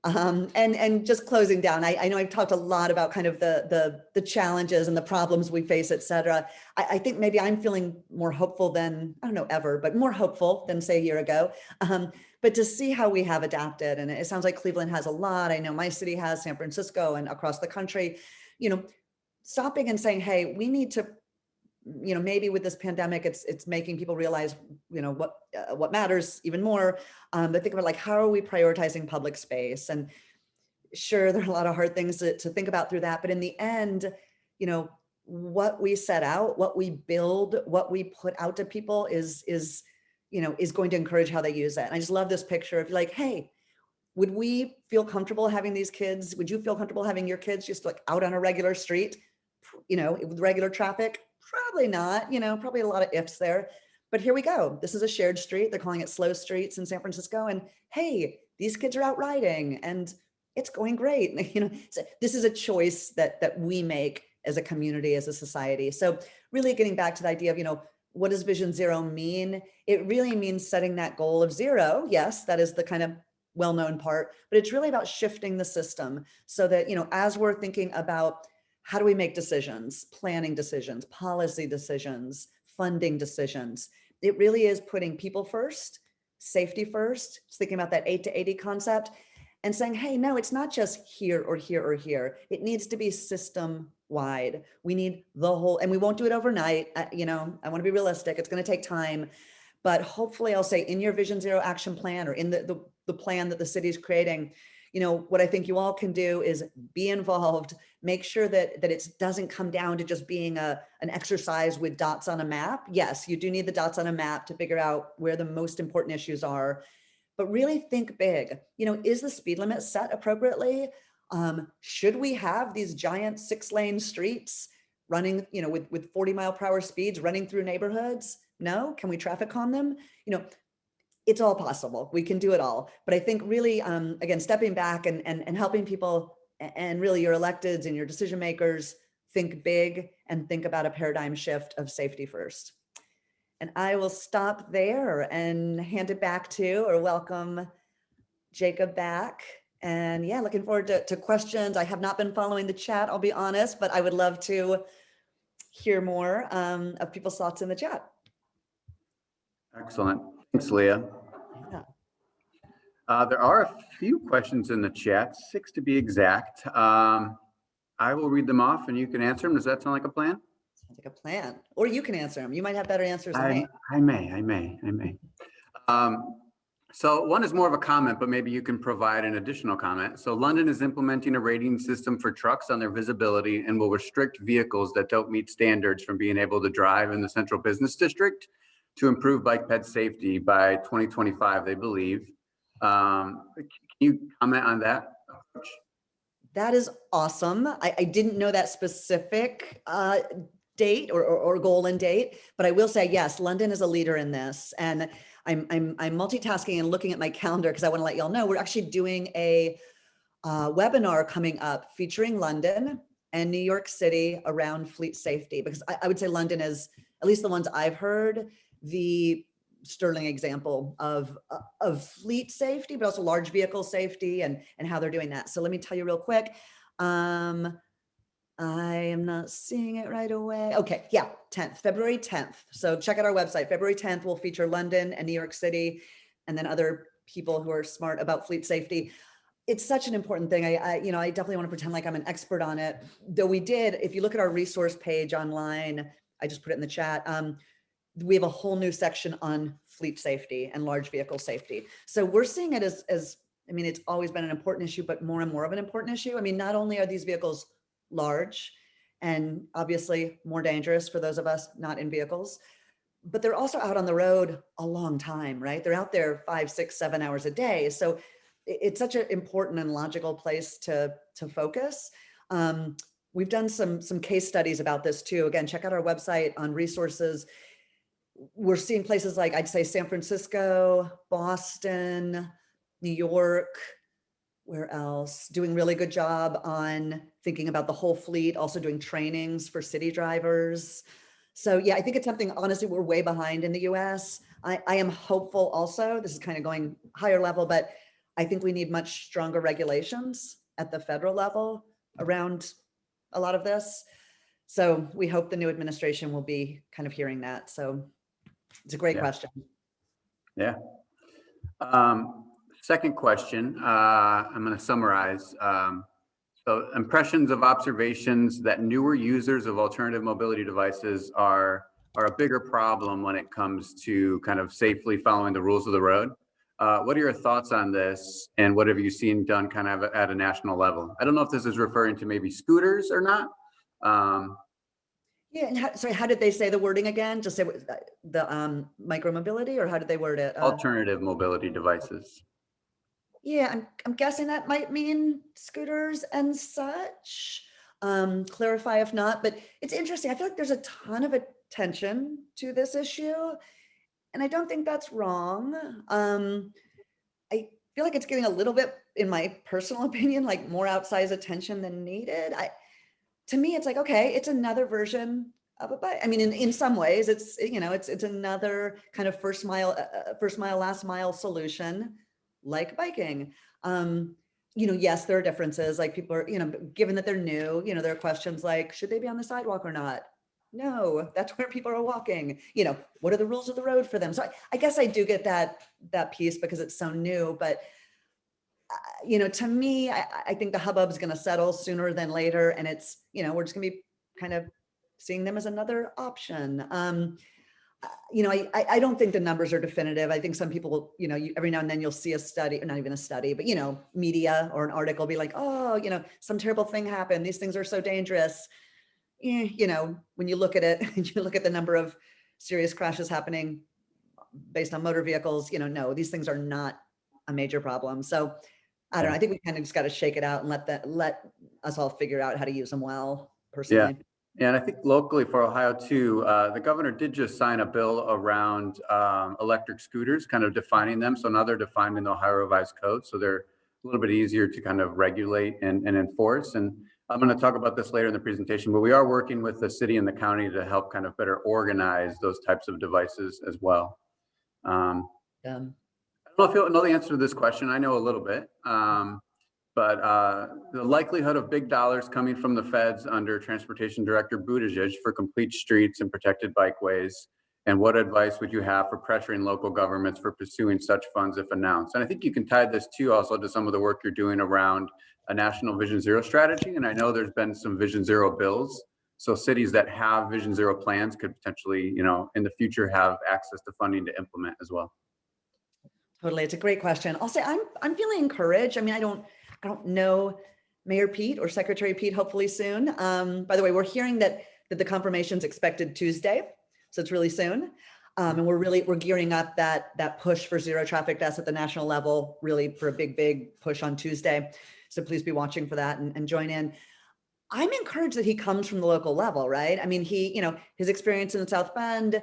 And just closing down, I know I've talked a lot about kind of the challenges and the problems we face, et cetera. I think maybe I'm feeling more hopeful than, I don't know, ever, but more hopeful than say a year ago. But to see how we have adapted, and it sounds like Cleveland has a lot. I know my city has, San Francisco and across the country, you know, stopping and saying, hey, we need to, you know, maybe with this pandemic, it's making people realize, you know, what matters even more. But think about like, how are we prioritizing public space? And sure, there are a lot of hard things to think about through that. But in the end, you know, what we set out, what we build, what we put out to people is going to encourage how they use it. And I just love this picture of like, hey, would we feel comfortable having these kids? Would you feel comfortable having your kids just like out on a regular street, you know, with regular traffic? Probably not, you know, probably a lot of ifs there. But here we go. This is a shared street. They're calling it slow streets in San Francisco. And hey, these kids are out riding and it's going great. You know, so this is a choice that we make as a community, as a society. So really getting back to the idea of, you know, what does Vision Zero mean? It really means setting that goal of zero. Yes, that is the kind of well-known part, but it's really about shifting the system so that, you know, as we're thinking about how do we make decisions, planning decisions, policy decisions, funding decisions, it really is putting people first, safety first. It's thinking about that 8 to 80 concept and saying, hey, no, it's not just here or here or here. It needs to be system wide. We need the whole, and we won't do it overnight. You know, I want to be realistic. It's going to take time, but hopefully I'll say in your Vision Zero action plan or in the plan that the city is creating, you know, what I think you all can do is be involved, make sure that it doesn't come down to just being an exercise with dots on a map. Yes, you do need the dots on a map to figure out where the most important issues are, but really think big. You know, is the speed limit set appropriately? Should we have these giant 6-lane streets running, you know, with 40-mile-per-hour speeds running through neighborhoods? No, can we traffic calm them? You know, it's all possible. We can do it all. But I think really, again, stepping back and helping people and really your electeds and your decision makers think big and think about a paradigm shift of safety first. And I will stop there and hand it back to or welcome Jacob back. And yeah, looking forward to questions. I have not been following the chat, I'll be honest, but I would love to hear more of people's thoughts in the chat. Excellent. Thanks, Leah. Yeah. There are a few questions in the chat, 6 to be exact. I will read them off and you can answer them. Does that sound like a plan? Sounds like a plan. Or you can answer them. You might have better answers than me. I may. So one is more of a comment, but maybe you can provide an additional comment. So London is implementing a rating system for trucks on their visibility and will restrict vehicles that don't meet standards from being able to drive in the central business district to improve bike ped safety by 2025, they believe. Can you comment on that approach? That is awesome. I didn't know that specific date or goal and date, but I will say, yes, London is a leader in this. And I'm multitasking and looking at my calendar because I want to let y'all know we're actually doing a webinar coming up featuring London and New York City around fleet safety, because I would say London is, at least the ones I've heard, the sterling example of fleet safety, but also large vehicle safety and how they're doing that. So let me tell you real quick. I am not seeing it right away. Okay, yeah, 10th, February 10th. So check out our website. February 10th will feature London and New York City, and then other people who are smart about fleet safety. It's such an important thing. I definitely want to pretend like I'm an expert on it. Though we did, if you look at our resource page online, I just put it in the chat. We have a whole new section on fleet safety and large vehicle safety. So we're seeing it as I mean, it's always been an important issue, but more and more of an important issue. I mean, not only are these vehicles large and obviously more dangerous for those of us not in vehicles, but they're also out on the road a long time, right? They're out there 5, 6, 7 hours a day. So it's such an important and logical place to focus. We've done some case studies about this too. Again, check out our website on resources. We're seeing places like, I'd say, San Francisco, Boston, New York, where else? Doing really good job on thinking about the whole fleet, also doing trainings for city drivers. So yeah, I think it's something, honestly, we're way behind in the US. I am hopeful also, this is kind of going higher level, but I think we need much stronger regulations at the federal level around a lot of this. So we hope the new administration will be kind of hearing that. So it's a great question. Yeah. Second question, I'm going to summarize. So impressions of observations that newer users of alternative mobility devices are a bigger problem when it comes to kind of safely following the rules of the road. What are your thoughts on this, and what have you seen done kind of at a national level? I don't know if this is referring to maybe scooters or not. Yeah, and sorry, how did they say the wording again? Just say the micromobility, or how did they word it? Alternative mobility devices. Yeah, I'm guessing that might mean scooters and such. Clarify if not, but it's interesting. I feel like there's a ton of attention to this issue, and I don't think that's wrong. I feel like it's getting a little bit, in my personal opinion, like more outsized attention than needed. To me, it's like, okay, it's another version of a bike. I mean, in some ways, it's it's another kind of first mile, last mile solution, like biking. Yes, there are differences. Like people are, given that they're new, there are questions like, should they be on the sidewalk or not? No, that's where people are walking. What are the rules of the road for them? So I guess I do get that piece because it's so new, but to me, I think the hubbub is going to settle sooner than later, and it's, we're just going to be kind of seeing them as another option. I don't think the numbers are definitive. I think some people, every now and then you'll see a study, or not even a study, but, media or an article be like, oh, some terrible thing happened. These things are so dangerous. When you look at it, and you look at the number of serious crashes happening based on motor vehicles, no, these things are not a major problem. So I don't know. I think we kind of just got to shake it out and let us all figure out how to use them well, personally. Yeah, and I think locally for Ohio too, the governor did just sign a bill around electric scooters, kind of defining them. So now they're defined in the Ohio Revised Code, so they're a little bit easier to kind of regulate and enforce. And I'm going to talk about this later in the presentation, but we are working with the city and the county to help kind of better organize those types of devices as well. I don't know if you'll know the answer to this question. I know a little bit, but the likelihood of big dollars coming from the feds under Transportation Director Buttigieg for complete streets and protected bikeways, and what advice would you have for pressuring local governments for pursuing such funds if announced? And I think you can tie this too also to some of the work you're doing around a national Vision Zero strategy. And I know there's been some Vision Zero bills. So cities that have Vision Zero plans could potentially, in the future have access to funding to implement as well. Totally. It's a great question. I'll say I'm feeling encouraged. I mean, I don't know Mayor Pete or Secretary Pete, hopefully soon. By the way, we're hearing that the confirmation's expected Tuesday. So it's really soon. And we're gearing up that push for zero traffic deaths at the national level, really for a big push on Tuesday. So please be watching for that and join in. I'm encouraged that he comes from the local level, right? I mean, his experience in the South Bend,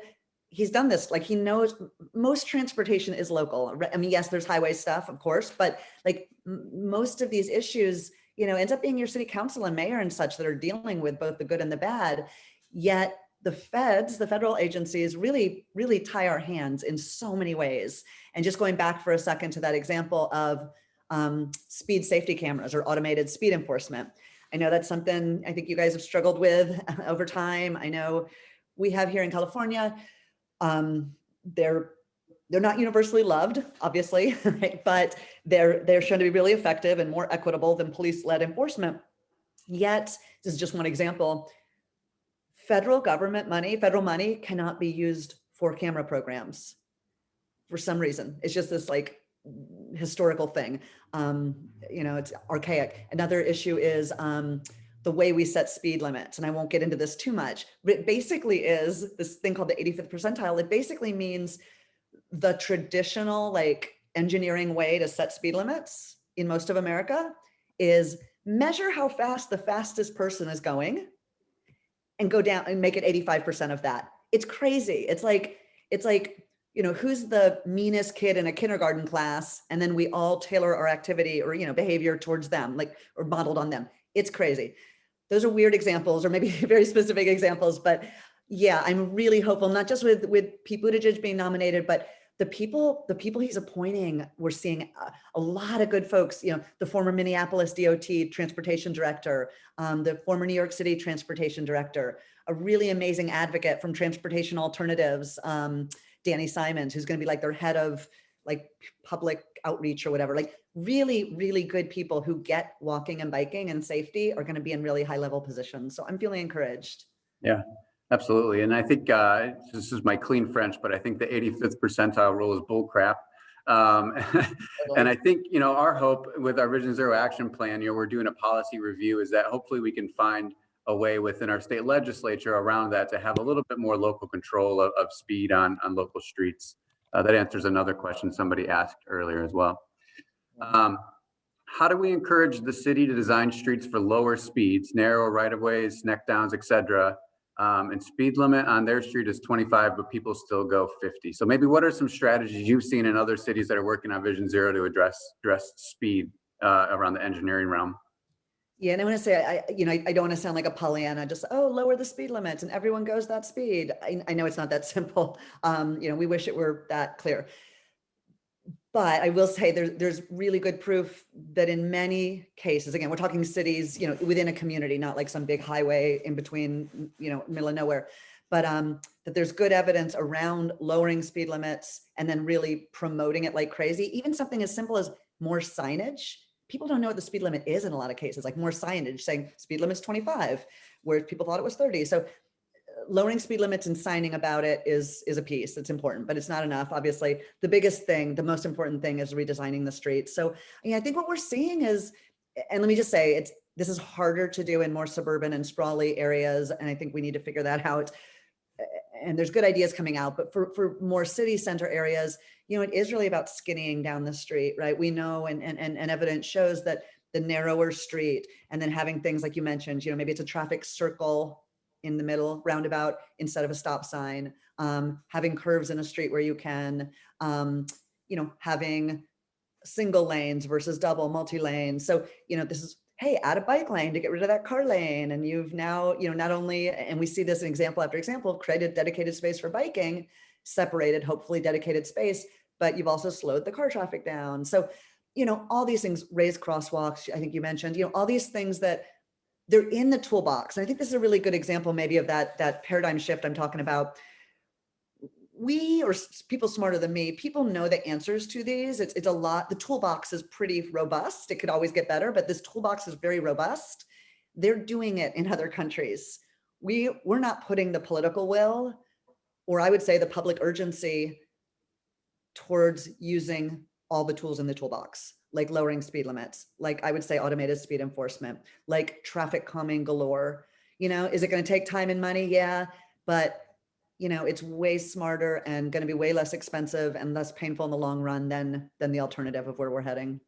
he's done this, like he knows most transportation is local. I mean, yes, there's highway stuff, of course, but like most of these issues, ends up being your city council and mayor and such that are dealing with both the good and the bad. Yet the feds, the federal agencies really, really tie our hands in so many ways. And just going back for a second to that example of speed safety cameras or automated speed enforcement. I know that's something I think you guys have struggled with over time. I know we have here in California. They're not universally loved, obviously, right? But they're shown to be really effective and more equitable than police-led enforcement. Yet, this is just one example. Federal money cannot be used for camera programs for some reason. It's just this like historical thing. It's archaic. Another issue is the way we set speed limits. And I won't get into this too much, but it basically is this thing called the 85th percentile. It basically means the traditional like engineering way to set speed limits in most of America is measure how fast the fastest person is going and go down and make it 85% of that. It's crazy. It's like, who's the meanest kid in a kindergarten class? And then we all tailor our activity or, behavior towards them, like, or modeled on them. It's crazy. Those are weird examples or maybe very specific examples, but yeah, I'm really hopeful, not just with Pete Buttigieg being nominated, but the people he's appointing, we're seeing a lot of good folks, the former Minneapolis DOT transportation director, the former New York City transportation director, a really amazing advocate from Transportation Alternatives, Danny Simons, who's going to be like their head of like public outreach or whatever. Like really, really good people who get walking and biking and safety are going to be in really high level positions. So I'm feeling encouraged. Yeah. Absolutely. And I think this is my clean French, but I think the 85th percentile rule is bull crap. And I think, our hope with our Vision Zero action plan, we're doing a policy review, is that hopefully we can find a way within our state legislature around that to have a little bit more local control of speed on local streets. That answers another question somebody asked earlier as well. How do we encourage the city to design streets for lower speeds, narrow right-of-ways, neck downs, etc., and speed limit on their street is 25, but people still go 50. So maybe what are some strategies you've seen in other cities that are working on Vision Zero to address speed around the engineering realm? Yeah, and I want to say, I don't want to sound like a Pollyanna, just, lower the speed limits and everyone goes that speed. I know it's not that simple. We wish it were that clear. But I will say there's really good proof that in many cases, again, we're talking cities, within a community, not like some big highway in between, middle of nowhere, but that there's good evidence around lowering speed limits and then really promoting it like crazy. Even something as simple as more signage. People don't know what the speed limit is in a lot of cases, like more signage saying speed limit is 25, where people thought it was 30. So lowering speed limits and signing about it is a piece that's important, but it's not enough. Obviously, the biggest thing, the most important thing is redesigning the streets. So I think what we're seeing is, and let me just say, this is harder to do in more suburban and sprawly areas. And I think we need to figure that out. And there's good ideas coming out, but for more city center areas, it is really about skinnying down the street, right? We know, and evidence shows that the narrower street and then having things like you mentioned, maybe it's a traffic circle in the middle roundabout instead of a stop sign, having curves in a street where you can, having single lanes versus double multi-lane. So, this is, hey, add a bike lane to get rid of that car lane. And you've now, not only, and we see this in example after example, created dedicated space for biking, separated, hopefully dedicated space, but you've also slowed the car traffic down. So, all these things, raised crosswalks, I think you mentioned, all these things that they're in the toolbox. And I think this is a really good example maybe of that paradigm shift I'm talking about. We, or people smarter than me, people know the answers to these. It's a lot. The toolbox is pretty robust. It could always get better, but this toolbox is very robust. They're doing it in other countries. We're not putting the political will, or I would say the public urgency towards using all the tools in the toolbox, like lowering speed limits, like I would say automated speed enforcement, like traffic calming galore. Is it going to take time and money? Yeah, but it's way smarter and going to be way less expensive and less painful in the long run than the alternative of where we're heading.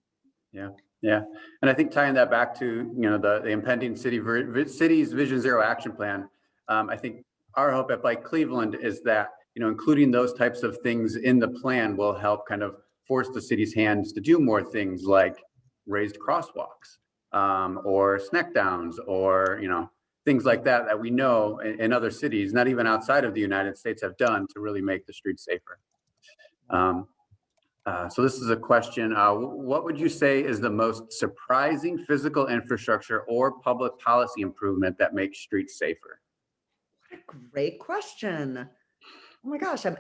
Yeah. And I think tying that back to, the impending city's Vision Zero action plan, I think our hope at Bike Cleveland is that, including those types of things in the plan will help kind of force the city's hands to do more things like raised crosswalks or snack downs or, things like that we know in other cities, not even outside of the United States, have done to really make the streets safer. So this is a question. What would you say is the most surprising physical infrastructure or public policy improvement that makes streets safer? What a great question. Oh my gosh, I'm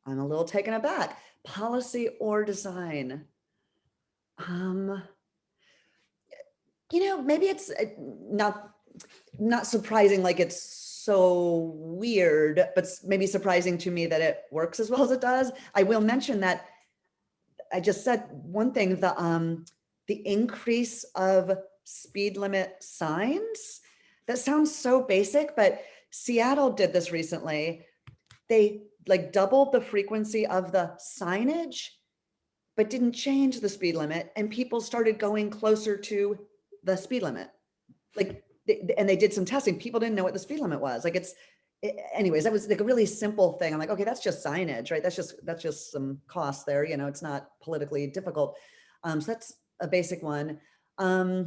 a little taken aback. Policy or design? Maybe it's not surprising, like it's so weird, but maybe surprising to me that it works as well as it does. I will mention that I just said one thing, the increase of speed limit signs. That sounds so basic, but Seattle did this recently. They like doubled the frequency of the signage, but didn't change the speed limit, and people started going closer to the speed limit. And they did some testing. People didn't know what the speed limit was. Anyways, that was like a really simple thing. I'm like, okay, that's just signage, right? That's just some cost there. It's not politically difficult. So that's a basic one. I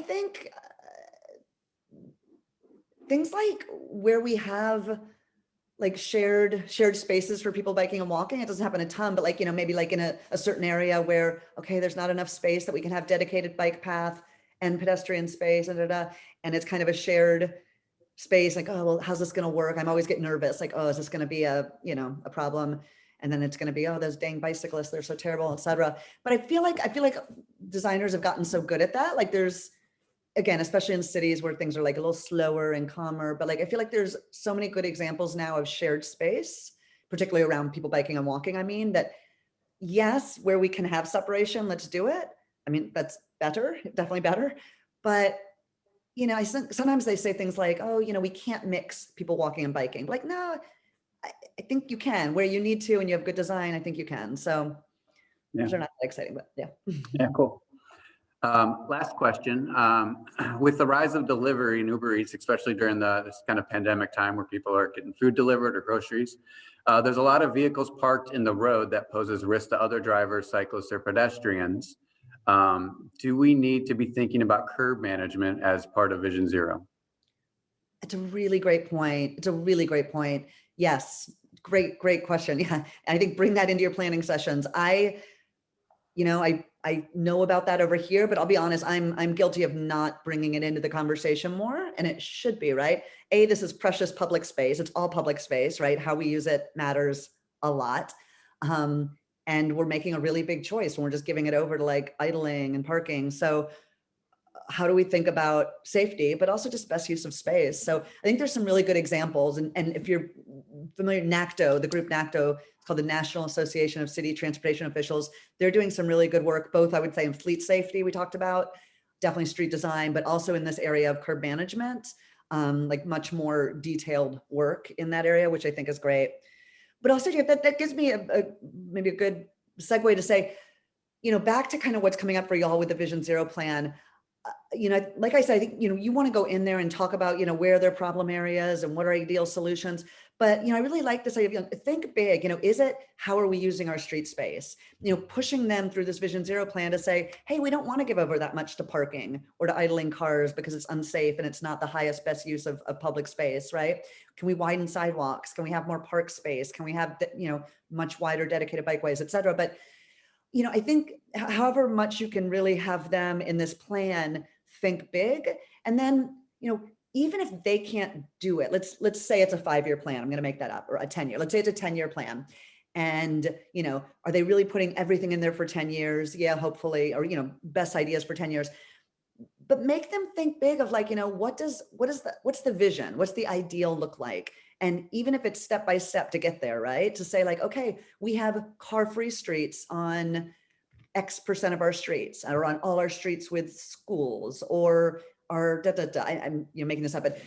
think things like where we have like shared spaces for people biking and walking. It doesn't happen a ton, but maybe like in a certain area where, okay, there's not enough space that we can have dedicated bike path and pedestrian space and it's kind of a shared space. Like, oh, well, how's this going to work? I'm always getting nervous. Like, oh, is this going to be a problem? And then it's going to be, oh, those dang bicyclists, they're so terrible, etc. But I feel like designers have gotten so good at that. Like there's, again, especially in cities where things are like a little slower and calmer, but I feel like there's so many good examples now of shared space, particularly around people biking and walking. I mean, that yes, where we can have separation, let's do it. I mean, that's better, definitely better. But, sometimes they say things like, oh, we can't mix people walking and biking. Like, no, I think you can. Where you need to and you have good design, I think you can. So those are not that exciting, but yeah. Yeah, cool. Last question. With the rise of delivery and Uber Eats, especially during this kind of pandemic time where people are getting food delivered or groceries, there's a lot of vehicles parked in the road that poses risk to other drivers, cyclists, or pedestrians. Do we need to be thinking about curb management as part of Vision Zero? It's a really great point. Yes. Great question. Yeah. And I think bring that into your planning sessions. I know about that over here, but I'll be honest, I'm guilty of not bringing it into the conversation more, and it should be, right? This is precious public space. It's all public space, right? How we use it matters a lot. And we're making a really big choice when we're just giving it over to like idling and parking. So how do we think about safety, but also just best use of space? So I think there's some really good examples. And if you're familiar, NACTO, the group NACTO, it's called the National Association of City Transportation Officials. They're doing some really good work, both I would say in fleet safety, we talked about, definitely street design, but also in this area of curb management, like much more detailed work in that area, which I think is great. But also that gives me maybe a good segue to say, back to kind of what's coming up for y'all with the Vision Zero plan. Like I said, I think, you want to go in there and talk about, where their problem areas and what are ideal solutions. But, I really like this idea of think big, is it, how are we using our street space? Pushing them through this Vision Zero plan to say, hey, we don't want to give over that much to parking or to idling cars because it's unsafe and it's not the highest best use of public space, right? Can we widen sidewalks? Can we have more park space? Can we have, much wider dedicated bikeways, et cetera? But I think however much you can really have them in this plan, think big. And then, even if they can't do it, let's say it's a 5-year plan. I'm going to make that up, or a 10-year. Let's say it's a 10-year plan. And, are they really putting everything in there for 10 years? Yeah, hopefully, or, best ideas for 10 years. But make them think big of like, what's the vision? What's the ideal look like? And even if it's step by step to get there, right? To say like, okay, we have car-free streets on X% of our streets, or on all our streets with schools, or our I'm making this up, but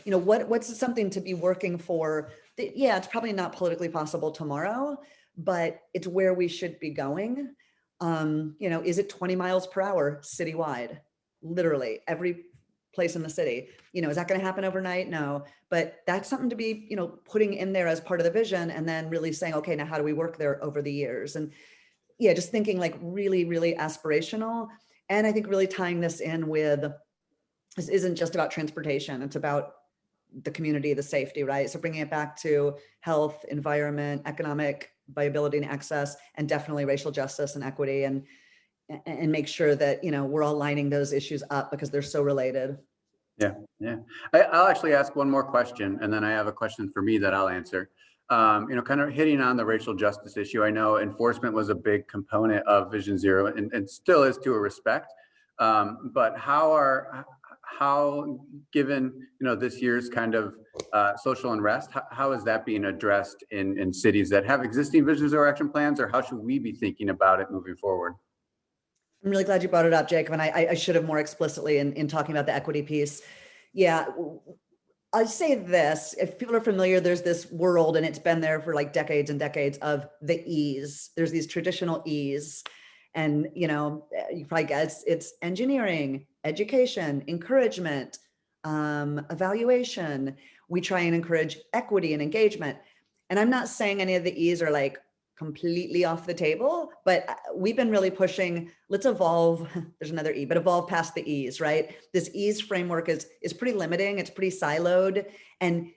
what's something to be working for? Yeah, it's probably not politically possible tomorrow, but it's where we should be going. Is it 20 miles per hour citywide? Literally every place in the city. Is that going to happen overnight? No, but that's something to be, putting in there as part of the vision, and then really saying, okay, now how do we work there over the years? And yeah, just thinking like really, really aspirational. And I think really tying this in with, this isn't just about transportation. It's about the community, the safety, right? So bringing it back to health, environment, economic viability and access, and definitely racial justice and equity, and make sure that, you know, we're all lining those issues up because they're so related. Yeah, yeah. I'll actually ask one more question, and then I have a question for me that I'll answer. You know, kind of hitting on the racial justice issue. I know enforcement was a big component of Vision Zero, and still is to a respect. But how, given, you know, this year's kind of social unrest, how is that being addressed in cities that have existing Vision Zero action plans, or how should we be thinking about it moving forward? I'm really glad you brought it up, Jacob, and I should have more explicitly in talking about the equity piece. Yeah, I say this, if people are familiar, there's this world, and it's been there for like decades and decades, of the E's. There's these traditional E's, and, you know, you probably guess it's engineering, education, encouragement, evaluation. We try and encourage equity and engagement. And I'm not saying any of the E's are like completely off the table, but we've been really pushing, let's evolve. There's another E, but evolve past the E's, right? This E's framework is pretty limiting. It's pretty siloed. And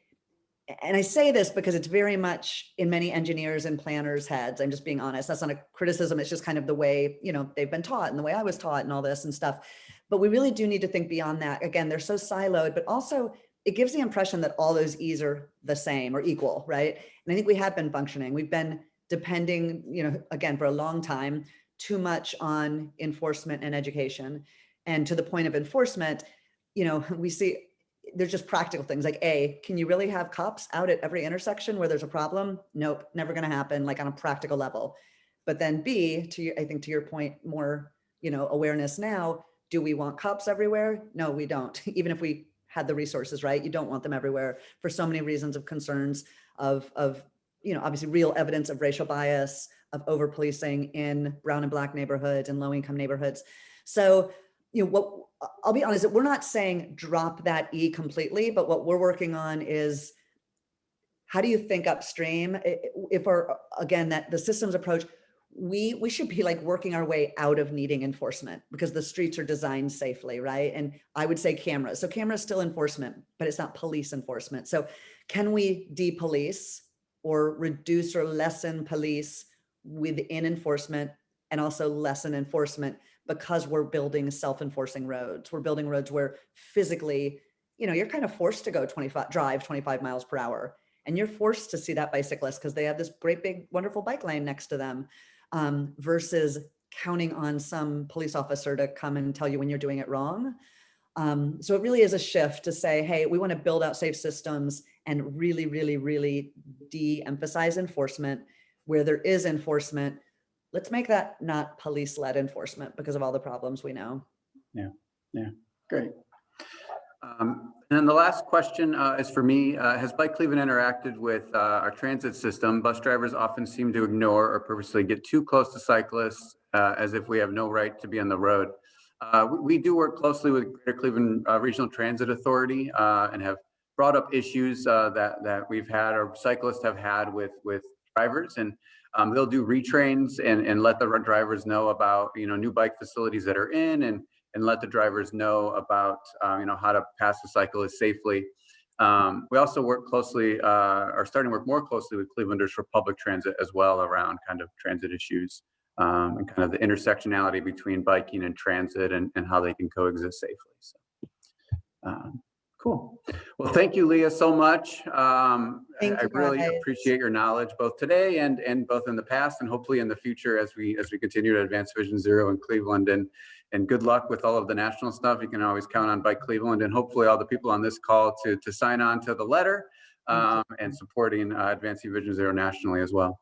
I say this because it's very much in many engineers and planners' heads. I'm just being honest. That's not a criticism. It's just kind of the way, you know, they've been taught and the way I was taught and all this and stuff. But we really do need to think beyond that. Again, they're so siloed, but also it gives the impression that all those E's are the same or equal, right? And I think we have been functioning. We've been depending, you know, again, for a long time, too much on enforcement and education. And to the point of enforcement, you know, we see there's just practical things like, A, can you really have cops out at every intersection where there's a problem? Nope, never going to happen, like on a practical level. But then B, I think to your point, more, you know, awareness now, do we want cops everywhere? No, we don't. Even if we had the resources, right? You don't want them everywhere for so many reasons of concerns of you know, obviously real evidence of racial bias, of over policing in brown and black neighborhoods and low income neighborhoods. So, you know, what I'll be honest, we're not saying drop that E completely, but what we're working on is, how do you think upstream? If our, again, that the systems approach, we should be like working our way out of needing enforcement because the streets are designed safely, right? And I would say cameras. So cameras still enforcement, but it's not police enforcement. So can we de-police or reduce or lessen police within enforcement, and also lessen enforcement because we're building self-enforcing roads. We're building roads where physically, you know, you're kind of forced to drive 25 miles per hour, and you're forced to see that bicyclist because they have this great big wonderful bike lane next to them, versus counting on some police officer to come and tell you when you're doing it wrong. So it really is a shift to say, hey, we want to build out safe systems and really, really, really de-emphasize enforcement. Where there is enforcement, let's make that not police-led enforcement because of all the problems we know. Yeah, great. And then the last question is for me. Has Bike Cleveland interacted with our transit system? Bus drivers often seem to ignore or purposely get too close to cyclists as if we have no right to be on the road. We do work closely with Greater Cleveland Regional Transit Authority and have brought up issues that we've had or cyclists have had with drivers, and they'll do retrains and let the drivers know about, you know, new bike facilities that are in, and let the drivers know about, you know, how to pass the cyclist safely. We also work closely, are starting to work more closely with Clevelanders for public transit as well around kind of transit issues and kind of the intersectionality between biking and transit and how they can coexist safely. So, cool. Well, thank you, Leah, so much. I really appreciate your knowledge both today and both in the past and hopefully in the future as we continue to advance Vision Zero in Cleveland. And good luck with all of the national stuff. You can always count on Bike Cleveland and hopefully all the people on this call to sign on to the letter and supporting advancing Vision Zero nationally as well.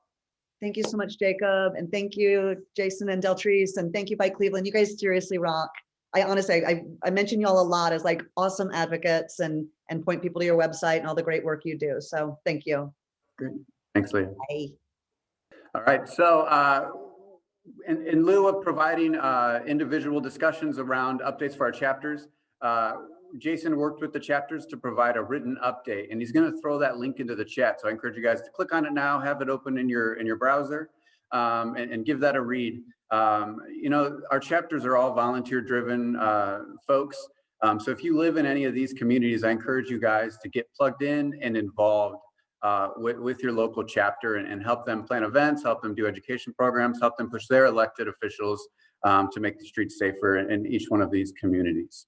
Thank you so much, Jacob. And thank you, Jason and Deltrice. And thank you, Bike Cleveland. You guys seriously rock. I honestly, I mention y'all a lot as like awesome advocates and point people to your website and all the great work you do. So thank you. Great. Thanks, Leah. Bye. All right. So in lieu of providing individual discussions around updates for our chapters, Jason worked with the chapters to provide a written update, and he's going to throw that link into the chat. So I encourage you guys to click on it now, have it open in your browser, and give that a read. You know, our chapters are all volunteer-driven folks. So if you live in any of these communities, I encourage you guys to get plugged in and involved with your local chapter and help them plan events, help them do education programs, help them push their elected officials to make the streets safer in each one of these communities.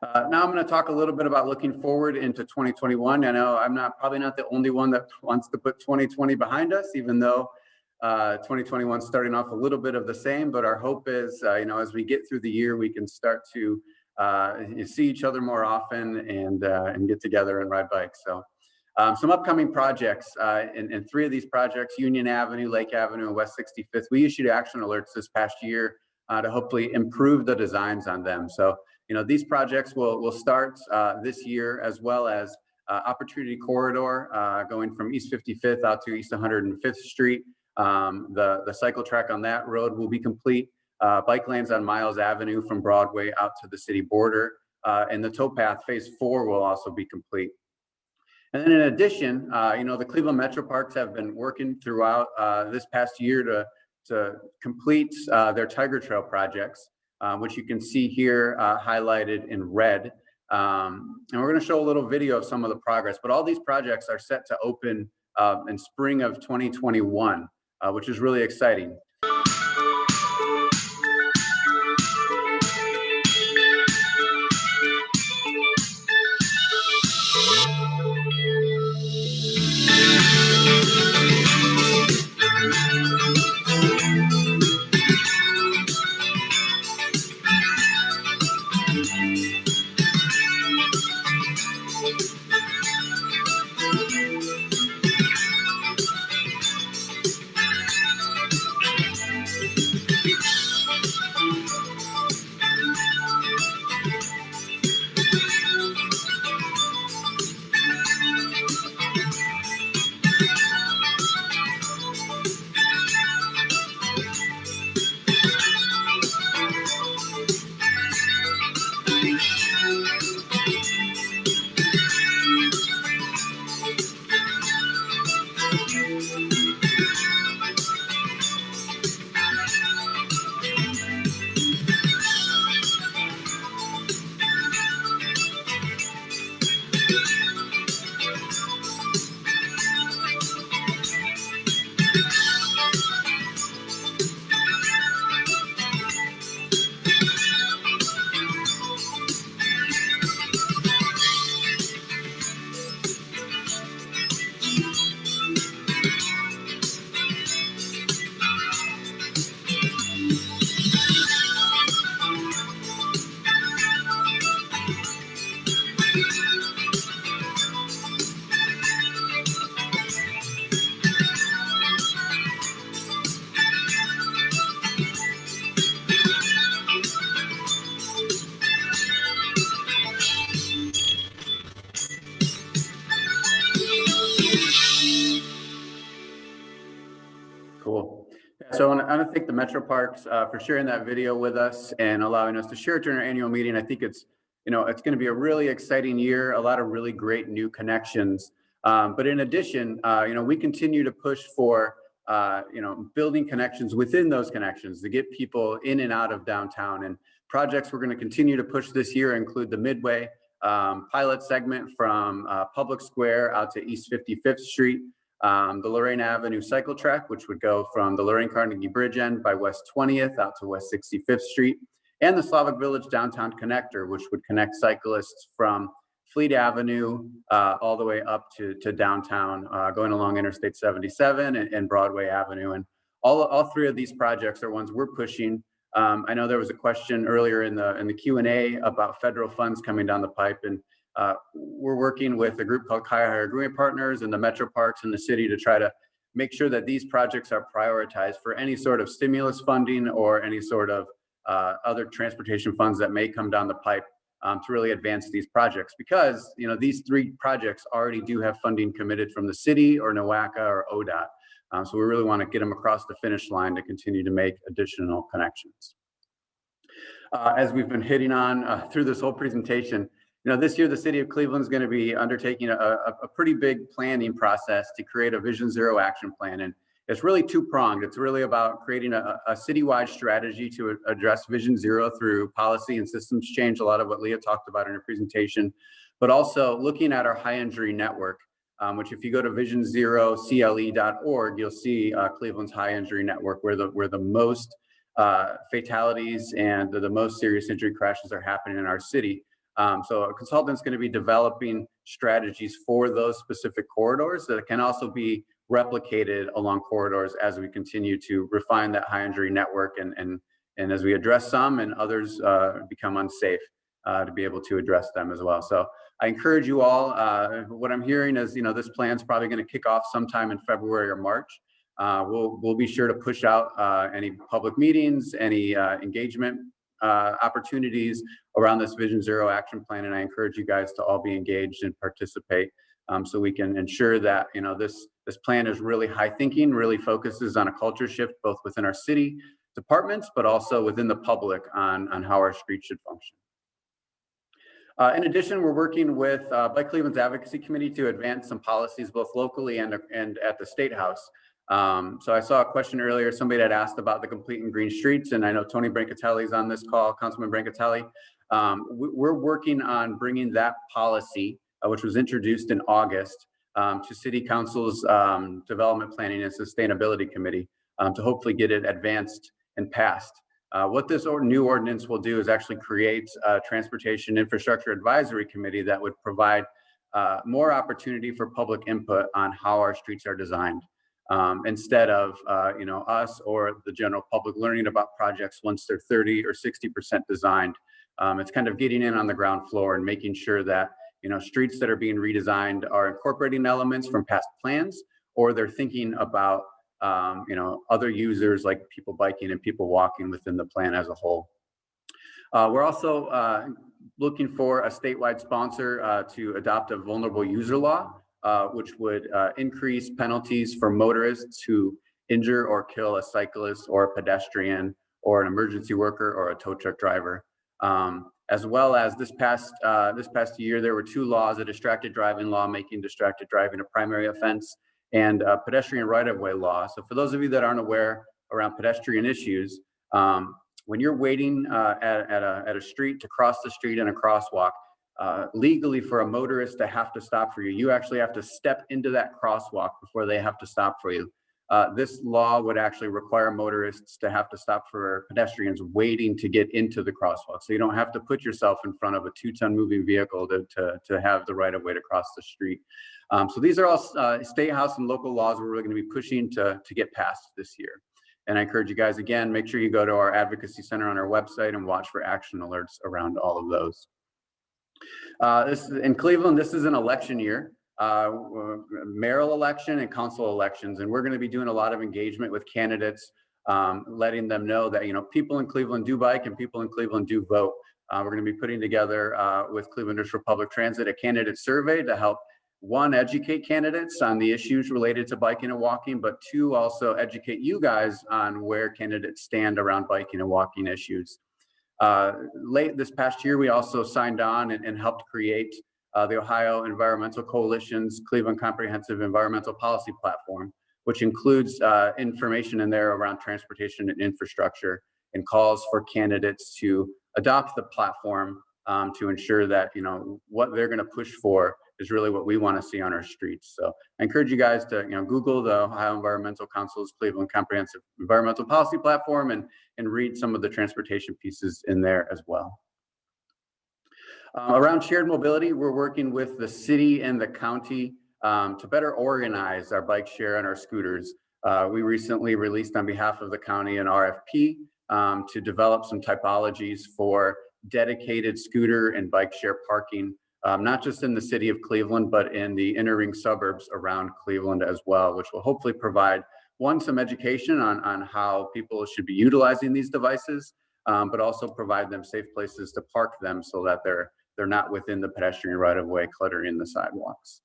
Now I'm going to talk a little bit about looking forward into 2021. I know I'm probably not the only one that wants to put 2020 behind us, even though 2021 is starting off a little bit of the same, but our hope is, as we get through the year, we can start to see each other more often and get together and ride bikes. So some upcoming projects, and 3 of these projects, Union Avenue, Lake Avenue, and West 65th, we issued action alerts this past year to hopefully improve the designs on them. So, these projects will start this year, as well as Opportunity Corridor going from East 55th out to East 105th Street. The cycle track on that road will be complete. Bike lanes on Miles Avenue from Broadway out to the city border. And the towpath phase 4 will also be complete. And then in addition, the Cleveland Metro Parks have been working throughout this past year to complete their Tiger Trail projects, which you can see here highlighted in red. And we're going to show a little video of some of the progress, but all these projects are set to open in spring of 2021, which is really exciting. Cool. So I want to thank the Metro Parks for sharing that video with us and allowing us to share it during our annual meeting. I think it's going to be a really exciting year, a lot of really great new connections. But in addition, we continue to push for, building connections within those connections to get people in and out of downtown. And projects we're going to continue to push this year include the Midway pilot segment from Public Square out to East 55th Street. The Lorraine Avenue cycle track, which would go from the Lorraine Carnegie Bridge end by West 20th out to West 65th Street, and the Slavic Village Downtown Connector, which would connect cyclists from Fleet Avenue all the way up to downtown, going along Interstate 77 and Broadway Avenue. And all 3 of these projects are ones we're pushing. I know there was a question earlier in the Q&A about federal funds coming down the pipe, and we're working with a group called Cuyahoga Agreement Partners and the Metro Parks in the city to try to make sure that these projects are prioritized for any sort of stimulus funding or any sort of other transportation funds that may come down the pipe to really advance these projects, because these 3 projects already do have funding committed from the city or NOACA or ODOT. So we really want to get them across the finish line to continue to make additional connections. As we've been hitting on through this whole presentation, this year the city of Cleveland is going to be undertaking a pretty big planning process to create a Vision Zero action plan. it's really two-pronged. It's really about creating a citywide strategy to address Vision Zero through policy and systems change, a lot of what Leah talked about in her presentation, but also looking at our high injury network, which if you go to visionzerocle.org, you'll see Cleveland's high injury network, where the most fatalities and the most serious injury crashes are happening in our city. So a consultant's going to be developing strategies for those specific corridors that can also be replicated along corridors as we continue to refine that high injury network, and as we address some and others become unsafe, to be able to address them as well. So I encourage you all. What I'm hearing is, this plan's probably going to kick off sometime in February or March. We'll be sure to push out any public meetings, any engagement opportunities around this Vision Zero action plan, and I encourage you guys to all be engaged and participate, so we can ensure that this plan is really high thinking, really focuses on a culture shift both within our city departments, but also within the public on how our streets should function. In addition, we're working with Bike Cleveland's Advocacy Committee to advance some policies both locally and at the State House. So I saw a question earlier, somebody had asked about the complete and green streets, and I know Tony Brancatelli is on this call, Councilman Brancatelli. We're working on bringing that policy, which was introduced in August, to City Council's Development Planning and Sustainability Committee to hopefully get it advanced and passed. What this new ordinance will do is actually create a Transportation Infrastructure Advisory Committee that would provide more opportunity for public input on how our streets are designed. Instead of us or the general public learning about projects once they're 30 or 60% designed. It's kind of getting in on the ground floor and making sure that streets that are being redesigned are incorporating elements from past plans, or they're thinking about other users like people biking and people walking within the plan as a whole. We're also looking for a statewide sponsor to adopt a vulnerable user law, which would increase penalties for motorists who injure or kill a cyclist or a pedestrian or an emergency worker or a tow truck driver. As well as this past year, there were two laws: a distracted driving law making distracted driving a primary offense, and a pedestrian right-of-way law. So for those of you that aren't aware around pedestrian issues, when you're waiting at a street to cross the street in a crosswalk, legally for a motorist to have to stop for you, you actually have to step into that crosswalk before they have to stop for you. This law would actually require motorists to have to stop for pedestrians waiting to get into the crosswalk. So you don't have to put yourself in front of a 2-ton moving vehicle to have the right of way to cross the street. So these are all state house and local laws we're really going to be pushing to get passed this year. And I encourage you guys, again, make sure you go to our advocacy center on our website and watch for action alerts around all of those. In Cleveland, this is an election year, mayoral election and council elections, and we're going to be doing a lot of engagement with candidates, letting them know that people in Cleveland do bike and people in Cleveland do vote. We're going to be putting together with Clevelanders for Public Transit a candidate survey to help, one, educate candidates on the issues related to biking and walking, but two, also educate you guys on where candidates stand around biking and walking issues. Late this past year, we also signed on and helped create the Ohio Environmental Coalition's Cleveland Comprehensive Environmental Policy Platform, which includes information in there around transportation and infrastructure, and calls for candidates to adopt the platform to ensure that what they're going to push for is really what we want to see on our streets. So I encourage you guys to Google the Ohio Environmental Council's Cleveland Comprehensive Environmental Policy Platform and read some of the transportation pieces in there as well. Around shared mobility, we're working with the city and the county to better organize our bike share and our scooters. We recently released on behalf of the county an RFP to develop some typologies for dedicated scooter and bike share parking, not just in the city of Cleveland, but in the inner ring suburbs around Cleveland as well, which will hopefully provide, one, some education on how people should be utilizing these devices, but also provide them safe places to park them so that they're not within the pedestrian right-of-way cluttering the sidewalks.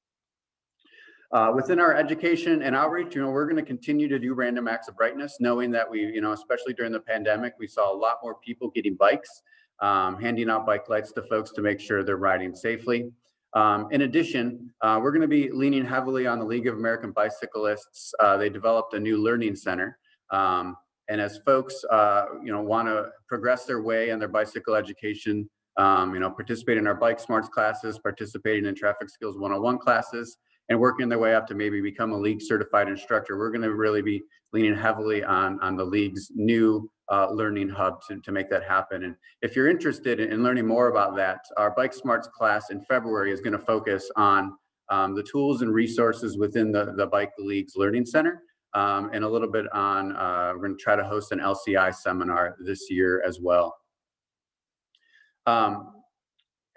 Within our education and outreach, we're going to continue to do random acts of brightness, knowing that we, especially during the pandemic, we saw a lot more people getting bikes, handing out bike lights to folks to make sure they're riding safely. In addition, we're going to be leaning heavily on the League of American Bicyclists. They developed a new learning center. And as folks, want to progress their way in their bicycle education, participate in our Bike Smarts classes, participating in Traffic Skills 101 classes, and working their way up to maybe become a league certified instructor, we're going to really be leaning heavily on the league's new learning hub to make that happen. And if you're interested in learning more about that, our Bike Smarts class in February is going to focus on the tools and resources within the Bike League's Learning Center, and a little bit on, we're going to try to host an LCI seminar this year as well.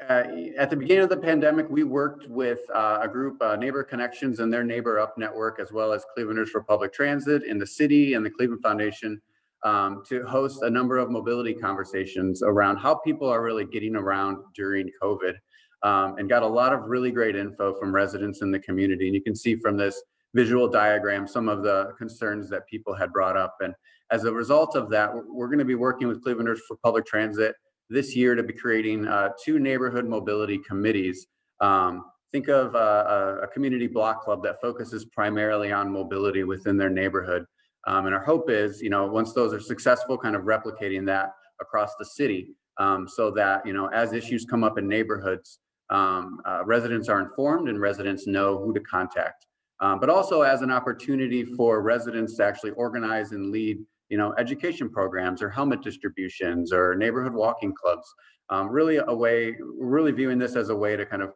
At the beginning of the pandemic, we worked with a group, Neighbor Connections and their Neighbor Up network, as well as Clevelanders for Public Transit in the city and the Cleveland Foundation, to host a number of mobility conversations around how people are really getting around during COVID, and got a lot of really great info from residents in the community. And you can see from this visual diagram some of the concerns that people had brought up. And as a result of that, we're going to be working with Clevelanders for Public Transit this year to be creating 2 neighborhood mobility committees. Think of a community block club that focuses primarily on mobility within their neighborhood. And our hope is, once those are successful, kind of replicating that across the city, so that, as issues come up in neighborhoods, residents are informed and residents know who to contact. But also as an opportunity for residents to actually organize and lead education programs or helmet distributions or neighborhood walking clubs. Really we're really viewing this as a way to kind of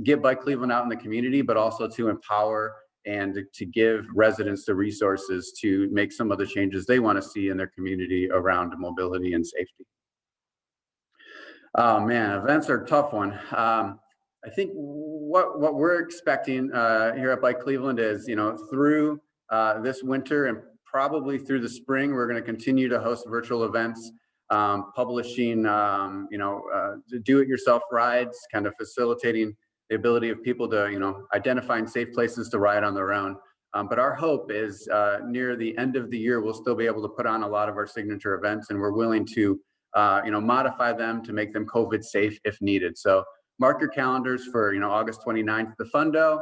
get Bike Cleveland out in the community, but also to empower and to give residents the resources to make some of the changes they want to see in their community around mobility and safety. Oh man, events are a tough one. I think what we're expecting here at Bike Cleveland is, through this winter and probably through the spring, we're going to continue to host virtual events, publishing, do-it-yourself rides, kind of facilitating the ability of people to, identifying safe places to ride on their own. But our hope is near the end of the year, we'll still be able to put on a lot of our signature events, and we're willing to, modify them to make them COVID safe if needed. So mark your calendars for, August 29th, the Fundo,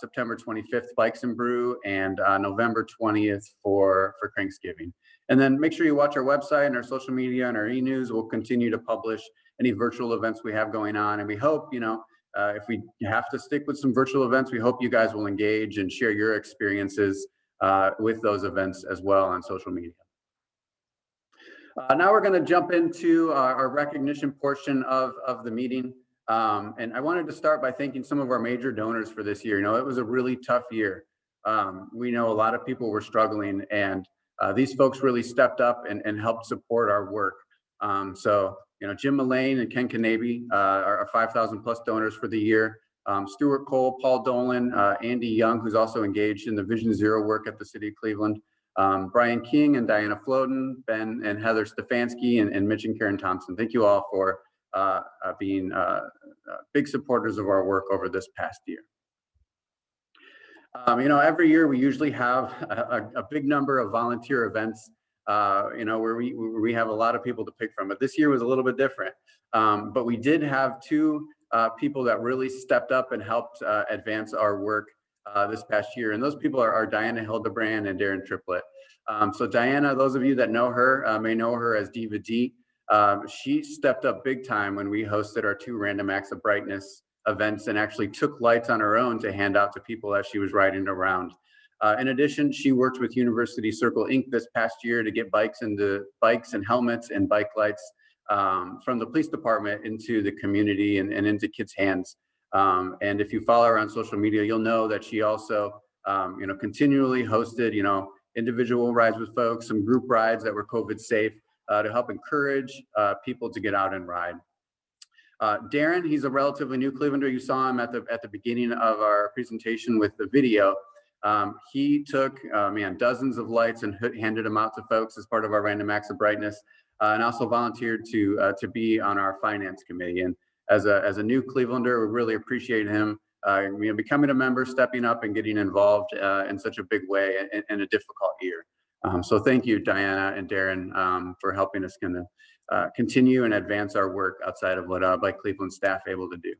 September 25th, Bikes and Brew, and November 20th for Thanksgiving. And then make sure you watch our website and our social media and our e-news. We'll continue to publish any virtual events we have going on. And we hope, if we have to stick with some virtual events, we hope you guys will engage and share your experiences with those events as well on social media. Now we're going to jump into our recognition portion of the meeting. And I wanted to start by thanking some of our major donors for this year. It was a really tough year. We know a lot of people were struggling, and these folks really stepped up and helped support our work. So, Jim Mullane and Ken Kanabe are 5,000 plus donors for the year. Stuart Cole, Paul Dolan, Andy Young, who's also engaged in the Vision Zero work at the City of Cleveland, Brian King and Diana Floden, Ben and Heather Stefanski, and Mitch and Karen Thompson. Thank you all for being big supporters of our work over this past year. Every year we usually have a big number of volunteer events, where we have a lot of people to pick from. But this year was a little bit different. But we did have 2 people that really stepped up and helped advance our work this past year. And those people are Diana Hildebrand and Darren Triplett. So Diana, those of you that know her may know her as Diva D. She stepped up big time when we hosted our 2 Random Acts of Brightness events and actually took lights on her own to hand out to people as she was riding around. In addition, she worked with University Circle Inc. this past year to get bikes and helmets and bike lights from the police department into the community and into kids' hands. And if you follow her on social media, you'll know that she also, continually hosted, individual rides with folks, some group rides that were COVID safe to help encourage people to get out and ride. Darren, he's a relatively new Clevelander. You saw him at the beginning of our presentation with the video. He took, dozens of lights and handed them out to folks as part of our Random Acts of Brightness, and also volunteered to be on our finance committee. And as a new Clevelander, we really appreciate him becoming a member, stepping up and getting involved in such a big way in a difficult year. So thank you, Diana and Darren, for helping us continue and advance our work outside of what Bike Cleveland staff able to do.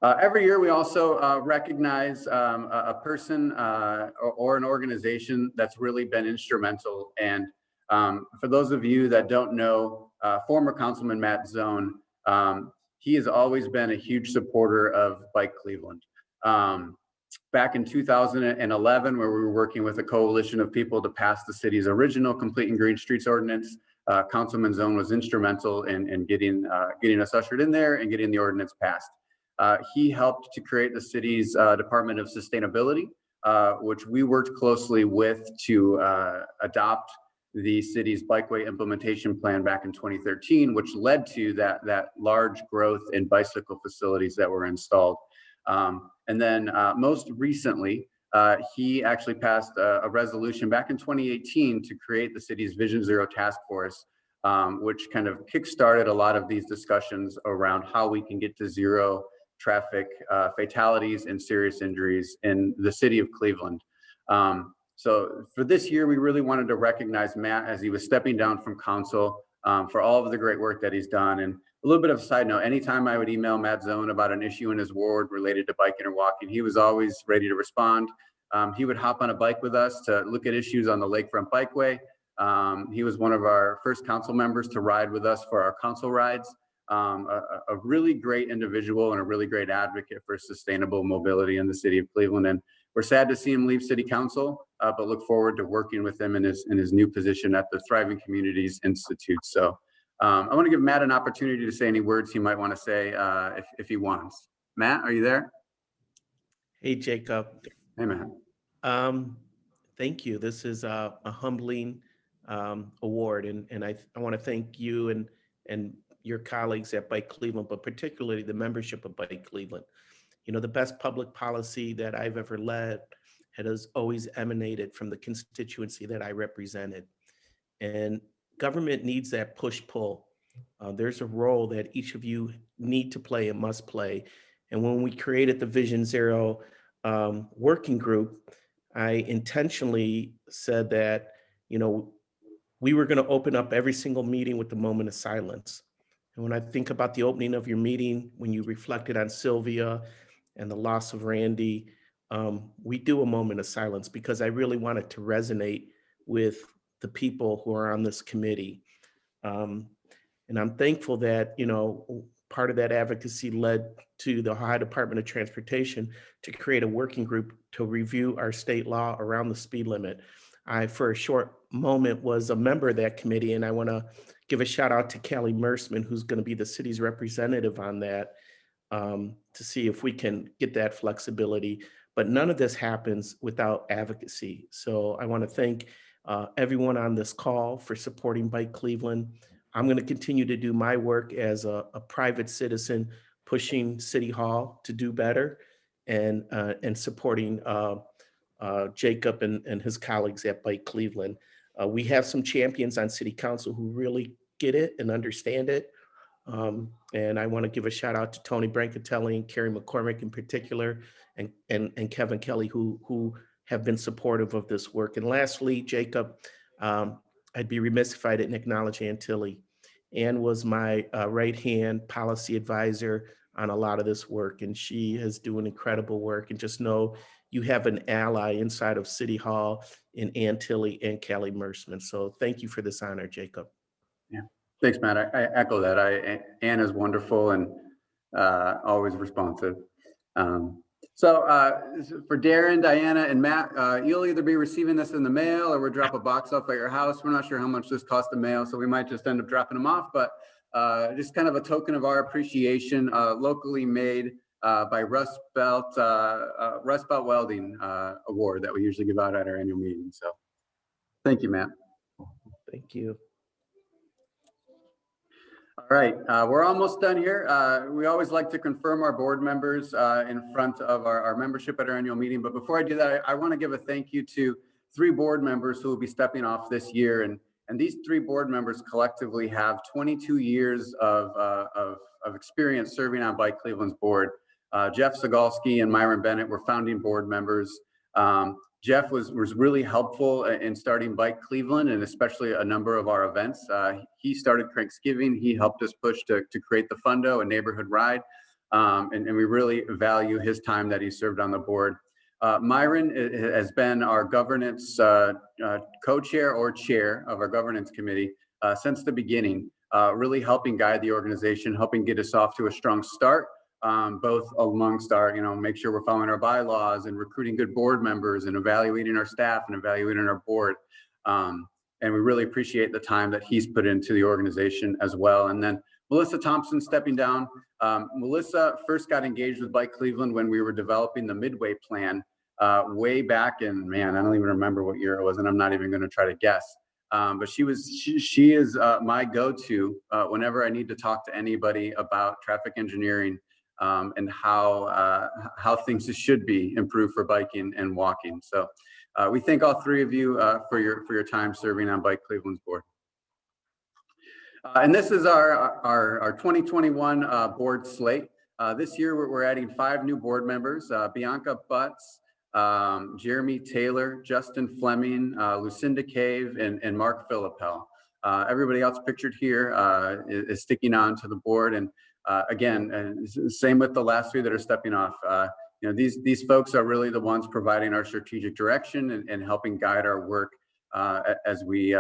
Every year, we also recognize a person or an organization that's really been instrumental. And for those of you that don't know, former Councilman Matt Zone, he has always been a huge supporter of Bike Cleveland. Back in 2011, where we were working with a coalition of people to pass the city's original Complete and Green Streets ordinance, Councilman Zone was instrumental in getting us ushered in there and getting the ordinance passed. He helped to create the city's Department of Sustainability, which we worked closely with to adopt the city's bikeway implementation plan back in 2013, which led to that large growth in bicycle facilities that were installed. And then most recently, he actually passed a resolution back in 2018 to create the city's Vision Zero Task Force, which kind of kickstarted a lot of these discussions around how we can get to zero traffic fatalities and serious injuries in the city of Cleveland. So for this year, we really wanted to recognize Matt as he was stepping down from council for all of the great work that he's done. And a little bit of a side note, anytime I would email Matt Zone about an issue in his ward related to biking or walking, he was always ready to respond. He would hop on a bike with us to look at issues on the Lakefront Bikeway. He was one of our first council members to ride with us for our council rides. A really great individual and a really great advocate for sustainable mobility in the city of Cleveland. And we're sad to see him leave city council, but look forward to working with him in his new position at the Thriving Communities Institute. So I want to give Matt an opportunity to say any words he might want to say if he wants. Matt, are you there? Hey, Jacob. Hey, Matt. Thank you. This is a humbling award, and I want to thank you and your colleagues at Bike Cleveland, but particularly the membership of Bike Cleveland. You know, the best public policy that I've ever led has always emanated from the constituency that I represented. And government needs that push-pull. There's a role that each of you need to play and must play. And when we created the Vision Zero working group, I intentionally said that, you know, we were going to open up every single meeting with the moment of silence. And when I think about the opening of your meeting, when you reflected on Sylvia and the loss of Randy, we do a moment of silence because I really wanted to resonate with the people who are on this committee. And I'm thankful that, you know, part of that advocacy led to the Ohio Department of Transportation to create a working group to review our state law around the speed limit. I, for a short moment, was a member of that committee, and I want to give a shout out to Callie Mersman, who's going to be the city's representative on that, to see if we can get that flexibility. But none of this happens without advocacy. So I want to thank everyone on this call for supporting Bike Cleveland. I'm going to continue to do my work as a private citizen, pushing City Hall to do better and supporting Jacob and his colleagues at Bike Cleveland. We have some champions on City Council who really get it and understand it. And I want to give a shout out to Tony Brancatelli and Carrie McCormick in particular, and Kevin Kelly, who have been supportive of this work. And lastly, Jacob, I'd be remiss if I didn't acknowledge Ann Tilley. Ann was my right-hand policy advisor on a lot of this work, and she is doing incredible work. And just know you have an ally inside of City Hall in Ann Tilley and Callie Mersman. So thank you for this honor, Jacob. Yeah, thanks, Matt. I echo that. Ann is wonderful and always responsive. So for Darren, Diana, and Matt, you'll either be receiving this in the mail or we'll drop a box off at your house. We're not sure how much this costs to mail, so we might just end up dropping them off, but just kind of a token of our appreciation, locally made by Rust Belt Welding Award that we usually give out at our annual meeting. So thank you, Matt. Thank you. All right, we're almost done here. We always like to confirm our board members in front of our membership at our annual meeting. But before I do that, I want to give a thank you to 3 board members who will be stepping off this year. And these 3 board members collectively have 22 years of experience serving on Bike Cleveland's board. Jeff Sagalski and Myron Bennett were founding board members. Jeff was really helpful in starting Bike Cleveland and especially a number of our events. He started Cranksgiving. He helped us push to create the Fundo, a neighborhood ride. and we really value his time that he served on the board. Myron has been our governance co-chair or chair of our governance committee since the beginning, really helping guide the organization, helping get us off to a strong start, both amongst our, make sure we're following our bylaws and recruiting good board members and evaluating our staff and evaluating our board. And we really appreciate the time that he's put into the organization as well. And then Melissa Thompson stepping down. Melissa first got engaged with Bike Cleveland when we were developing the Midway plan way back in, man, I don't even remember what year it was, and I'm not even going to try to guess. But she is my go-to whenever I need to talk to anybody about traffic engineering and how things should be improved for biking and walking. So we thank all three of you for your time serving on Bike Cleveland's board. And this is our 2021 board slate. This year we're adding 5 new board members: Bianca Butts, Jeremy Taylor, Justin Fleming, Lucinda Cave, and Mark Philippel. Everybody else pictured here is sticking on to the board. And again, same with the last 3 that are stepping off. These folks are really the ones providing our strategic direction and helping guide our work as we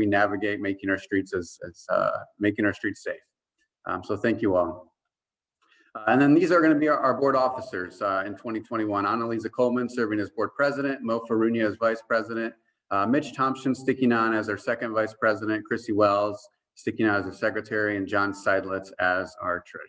navigate making our streets safe. So thank you all. And then these are going to be our board officers in 2021. Annalisa Coleman serving as board president, Mo Farunia as vice president, Mitch Thompson sticking on as our second vice president, Chrissy Wells sticking on as our secretary, and John Seidlitz as our treasurer.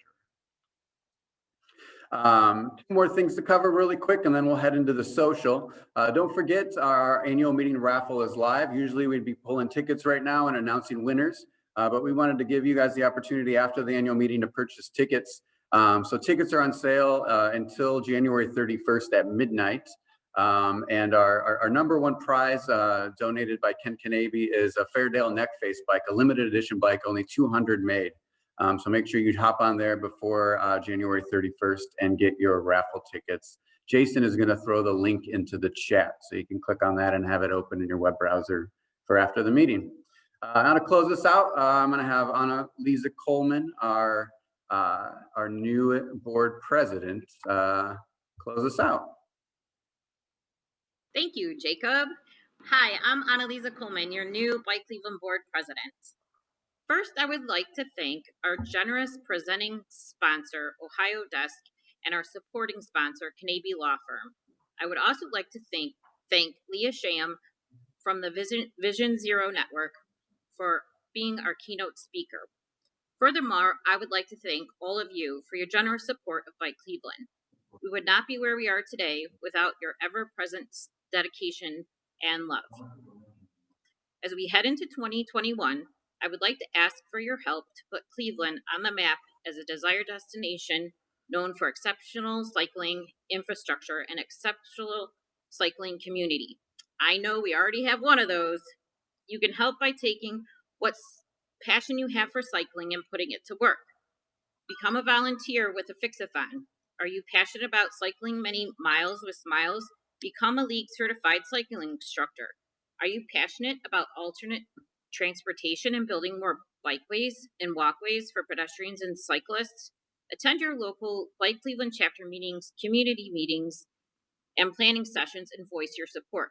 2 more things to cover really quick, and then we'll head into the social. Don't forget, our annual meeting raffle is live. Usually we'd be pulling tickets right now and announcing winners, but we wanted to give you guys the opportunity after the annual meeting to purchase tickets. So tickets are on sale until January 31st at midnight. And our number 1 prize donated by Ken Kanabe is a Fairdale Neck Face bike, a limited edition bike, only 200 made. So make sure you hop on there before January 31st and get your raffle tickets. Jason is going to throw the link into the chat, so you can click on that and have it open in your web browser for after the meeting. Now to close this out, I'm going to have Annalisa Coleman, our new board president, close us out. Thank you, Jacob. Hi, I'm Annalisa Coleman, your new Bike Cleveland board president. First, I would like to thank our generous presenting sponsor, Ohio Desk, and our supporting sponsor, Kanabe Law Firm. I would also like to thank Leah Shahum from the Vision Zero Network for being our keynote speaker. Furthermore, I would like to thank all of you for your generous support of Bike Cleveland. We would not be where we are today without your ever-present dedication and love. As we head into 2021, I would like to ask for your help to put Cleveland on the map as a desired destination known for exceptional cycling infrastructure and exceptional cycling community. I know we already have one of those. You can help by taking what passion you have for cycling and putting it to work. Become a volunteer with a fix-a-thon. Are you passionate about cycling many miles with smiles? Become a league certified cycling instructor. Are you passionate about alternate transportation and building more bikeways and walkways for pedestrians and cyclists? Attend your local Bike Cleveland chapter meetings, community meetings, and planning sessions and voice your support.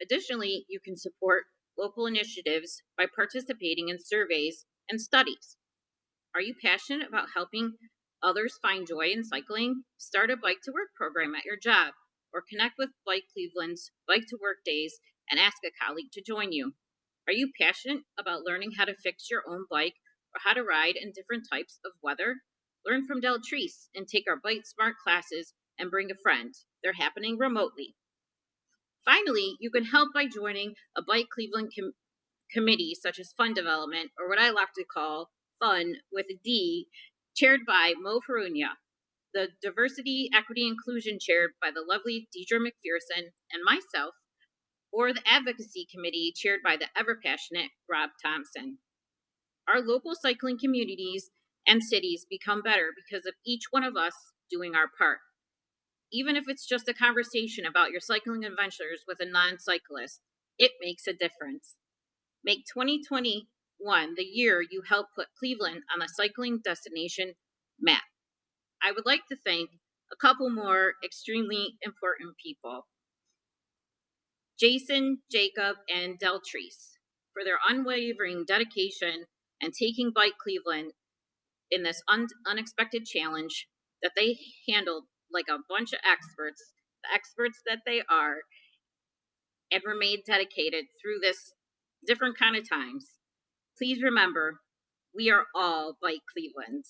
Additionally, you can support local initiatives by participating in surveys and studies. Are you passionate about helping others find joy in cycling? Start a Bike to Work program at your job, or connect with Bike Cleveland's Bike to Work days and ask a colleague to join you. Are you passionate about learning how to fix your own bike or how to ride in different types of weather? Learn from Deltrice and take our Bike Smart classes and bring a friend. They're happening remotely. Finally, you can help by joining a Bike Cleveland committee such as Fund Development, or what I like to call Fun with a D, chaired by Mo Farunia, the Diversity, Equity, Inclusion chaired by the lovely Deidre McPherson and myself, or the Advocacy Committee chaired by the ever-passionate Rob Thompson. Our local cycling communities and cities become better because of each one of us doing our part. Even if it's just a conversation about your cycling adventures with a non-cyclist, it makes a difference. Make 2021 the year you help put Cleveland on the cycling destination map. I would like to thank a couple more extremely important people. Jason, Jacob, and Deltrice for their unwavering dedication and taking Bike Cleveland in this unexpected challenge that they handled like a bunch of experts, the experts that they are, and remained dedicated through this different kind of times. Please remember, we are all Bike Cleveland.